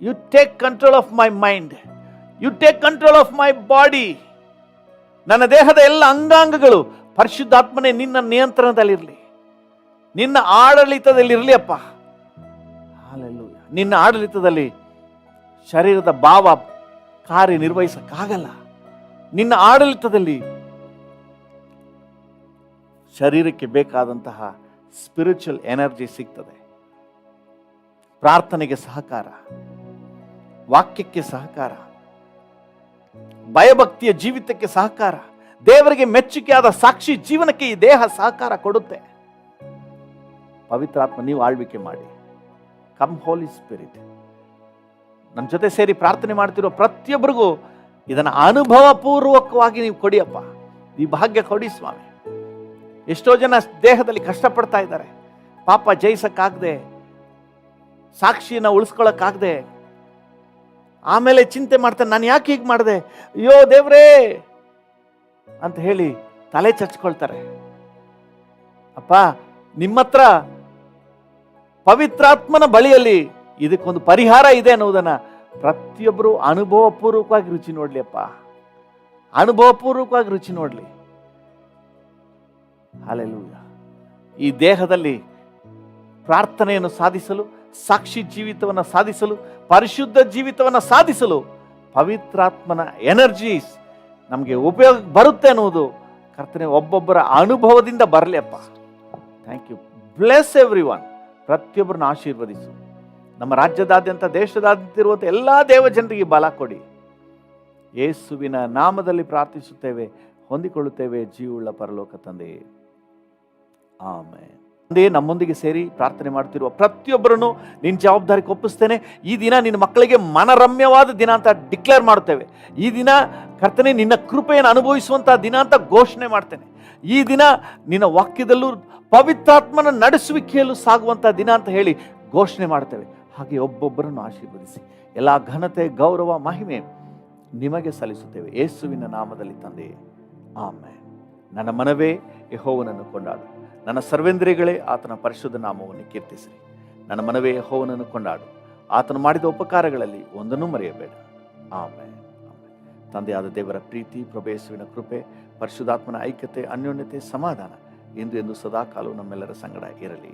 you take control of my mind, you take control of my body. ನನ್ನ ದೇಹದ ಎಲ್ಲ ಅಂಗಾಂಗಗಳು ಪರಿಶುದ್ಧಾತ್ಮನೇ ನಿನ್ನ ನಿಯಂತ್ರಣದಲ್ಲಿರಲಿ, ನಿನ್ನ ಆಡಳಿತದಲ್ಲಿರಲಿ ಅಪ್ಪ. ಹಲ್ಲೆಲೂಯಾ. ನಿನ್ನ ಆಡಳಿತದಲ್ಲಿ ಶರೀರದ ಭಾವ ಕಾರ್ಯನಿರ್ವಹಿಸಕ್ಕಾಗಲ್ಲ. ನಿನ್ನ ಆಡಳಿತದಲ್ಲಿ ಶರೀರಕ್ಕೆ ಬೇಕಾದಂತಹ ಸ್ಪಿರಿಚುವಲ್ ಎನರ್ಜಿ ಸಿಗ್ತದೆ. ಪ್ರಾರ್ಥನೆಗೆ ಸಹಕಾರ, ವಾಕ್ಯಕ್ಕೆ ಸಹಕಾರ, ಭಯಭಕ್ತಿಯ ಜೀವಿತಕ್ಕೆ ಸಹಕಾರ, ದೇವರಿಗೆ ಮೆಚ್ಚುಗೆಯಾದ ಸಾಕ್ಷಿ ಜೀವನಕ್ಕೆ ಈ ದೇಹ ಸಹಕಾರ ಕೊಡುತ್ತೆ. ಪವಿತ್ರಾತ್ಮ ನೀವು ಆಳ್ವಿಕೆ ಮಾಡಿ. Come holy spirit. ನಮ್ಮ ಜೊತೆ ಸೇರಿ ಪ್ರಾರ್ಥನೆ ಮಾಡ್ತಿರೋ ಪ್ರತಿಯೊಬ್ಬರಿಗೂ ಇದನ್ನು ಅನುಭವ ಪೂರ್ವಕವಾಗಿ ನೀವು ಕೊಡಿಯಪ್ಪ. ಈ ಭಾಗ್ಯ ಕೊಡಿ ಸ್ವಾಮಿ. ಎಷ್ಟೋ ಜನ ದೇಹದಲ್ಲಿ ಕಷ್ಟಪಡ್ತಾ ಇದ್ದಾರೆ, ಪಾಪ ಜಯಿಸಕ್ಕಾಗದೆ, ಸಾಕ್ಷಿಯನ್ನು ಉಳಿಸ್ಕೊಳ್ಳೋಕ್ಕಾಗದೆ, ಆಮೇಲೆ ಚಿಂತೆ ಮಾಡ್ತಾನೆ, ನಾನು ಯಾಕೆ ಹೀಗೆ ಮಾಡಿದೆ, ಅಯ್ಯೋ ದೇವ್ರೇ, ಅಂತ ಹೇಳಿ ತಲೆ ಚಚ್ಕೊಳ್ತಾರೆ. ಅಪ್ಪ, ನಿಮ್ಮ ಹತ್ರ ಪವಿತ್ರಾತ್ಮನ ಬಳಿಯಲ್ಲಿ ಇದಕ್ಕೊಂದು ಪರಿಹಾರ ಇದೆ ಅನ್ನೋದನ್ನ ಪ್ರತಿಯೊಬ್ಬರು ಅನುಭವಪೂರ್ವಕವಾಗಿ ರುಚಿ ನೋಡ್ಲಿ ಅಪ್ಪ, ಅನುಭವಪೂರ್ವಕವಾಗಿ ರುಚಿ ನೋಡ್ಲಿ. ಹಲ್ಲೆಲೂಯ. ಈ ದೇಹದಲ್ಲಿ ಪ್ರಾರ್ಥನೆಯನ್ನು ಸಾಧಿಸಲು, ಸಾಕ್ಷಿ ಜೀವಿತವನ್ನು ಸಾಧಿಸಲು, ಪರಿಶುದ್ಧ ಜೀವಿತವನ್ನು ಸಾಧಿಸಲು ಪವಿತ್ರಾತ್ಮನ ಎನರ್ಜೀಸ್ ನಮಗೆ ಉಪಯೋಗ ಬರುತ್ತೆ ಅನ್ನುವುದು ಕರ್ತನೆ ಒಬ್ಬೊಬ್ಬರ ಅನುಭವದಿಂದ ಬರಲಿ ಅಪ್ಪ. Thank you. Bless everyone. ಪ್ರತಿಯೊಬ್ಬರನ್ನ ಆಶೀರ್ವದಿಸು. ನಮ್ಮ ರಾಜ್ಯದಾದ್ಯಂತ, ದೇಶದಾದ್ಯಂತ ಇರುವಂಥ ಎಲ್ಲ ದೇವಜನರಿಗೆ ಬಲ ಕೊಡಿ. ಯೇಸುವಿನ ನಾಮದಲ್ಲಿ ಪ್ರಾರ್ಥಿಸುತ್ತೇವೆ, ಹೊಂದಿಕೊಳ್ಳುತ್ತೇವೆ ಜೀವವುಳ್ಳ ಪರಲೋಕ ತಂದೆಯೇ, ಆಮೆನ್. ತಂದೆ, ನಮ್ಮೊಂದಿಗೆ ಸೇರಿ ಪ್ರಾರ್ಥನೆ ಮಾಡ್ತಿರುವ ಪ್ರತಿಯೊಬ್ಬರನ್ನು ನಿನ್ನ ಜವಾಬ್ದಾರಿಗೆ ಒಪ್ಪಿಸ್ತೇನೆ. ಈ ದಿನ ನಿನ್ನ ಮಕ್ಕಳಿಗೆ ಮನರಮ್ಯವಾದ ದಿನ ಅಂತ ಡಿಕ್ಲೇರ್ ಮಾಡ್ತೇವೆ. ಈ ದಿನ ಕರ್ತನೆ ನಿನ್ನ ಕೃಪೆಯನ್ನು ಅನುಭವಿಸುವಂತಹ ದಿನ ಅಂತ ಘೋಷಣೆ ಮಾಡ್ತೇನೆ. ಈ ದಿನ ನಿನ್ನ ವಾಕ್ಯದಲ್ಲೂ ಪವಿತ್ರಾತ್ಮನ ನಡೆಸುವಿಕೆಯಲ್ಲೂ ಸಾಗುವಂಥ ದಿನ ಅಂತ ಹೇಳಿ ಘೋಷಣೆ ಮಾಡ್ತೇವೆ. ಹಾಗೆ ಒಬ್ಬೊಬ್ಬರನ್ನು ಆಶೀರ್ವದಿಸಿ ಎಲ್ಲ ಘನತೆ, ಗೌರವ, ಮಹಿಮೆ ನಿಮಗೆ ಸಲ್ಲಿಸುತ್ತೇವೆ ಯೇಸುವಿನ ನಾಮದಲ್ಲಿ ತಂದೆಯೇ, ಆಮೆನ್. ನನ್ನ ಮನವೇ ಯೆಹೋವನನ್ನು ಕೊಂಡಾಡು, ನನ್ನ ಸರ್ವೇಂದ್ರಿಯಗಳೇ ಆತನ ಪರಿಶುದ್ಧ ನಾಮವನ್ನು ಕೀರ್ತಿಸಿರಿ. ನನ್ನ ಮನವೇ ಯೆಹೋವನನ್ನು ಕೊಂಡಾಡು, ಆತನು ಮಾಡಿದ ಉಪಕಾರಗಳಲ್ಲಿ ಒಂದನ್ನೂ ಮರೆಯಬೇಡ. ಆಮೆನ್. ತಂದೆಯಾದ ದೇವರ ಪ್ರೀತಿ, ಪ್ರಭು ಯೇಸುವಿನ ಕೃಪೆ, ಪರಿಶುದ್ಧಾತ್ಮನ ಐಕ್ಯತೆ, ಅನ್ಯೋನ್ಯತೆ, ಸಮಾಧಾನ ಇಂದು ಎಂದು ಸದಾಕಾಲವೂ ನಮ್ಮೆಲ್ಲರ ಸಂಗಡ ಇರಲಿ.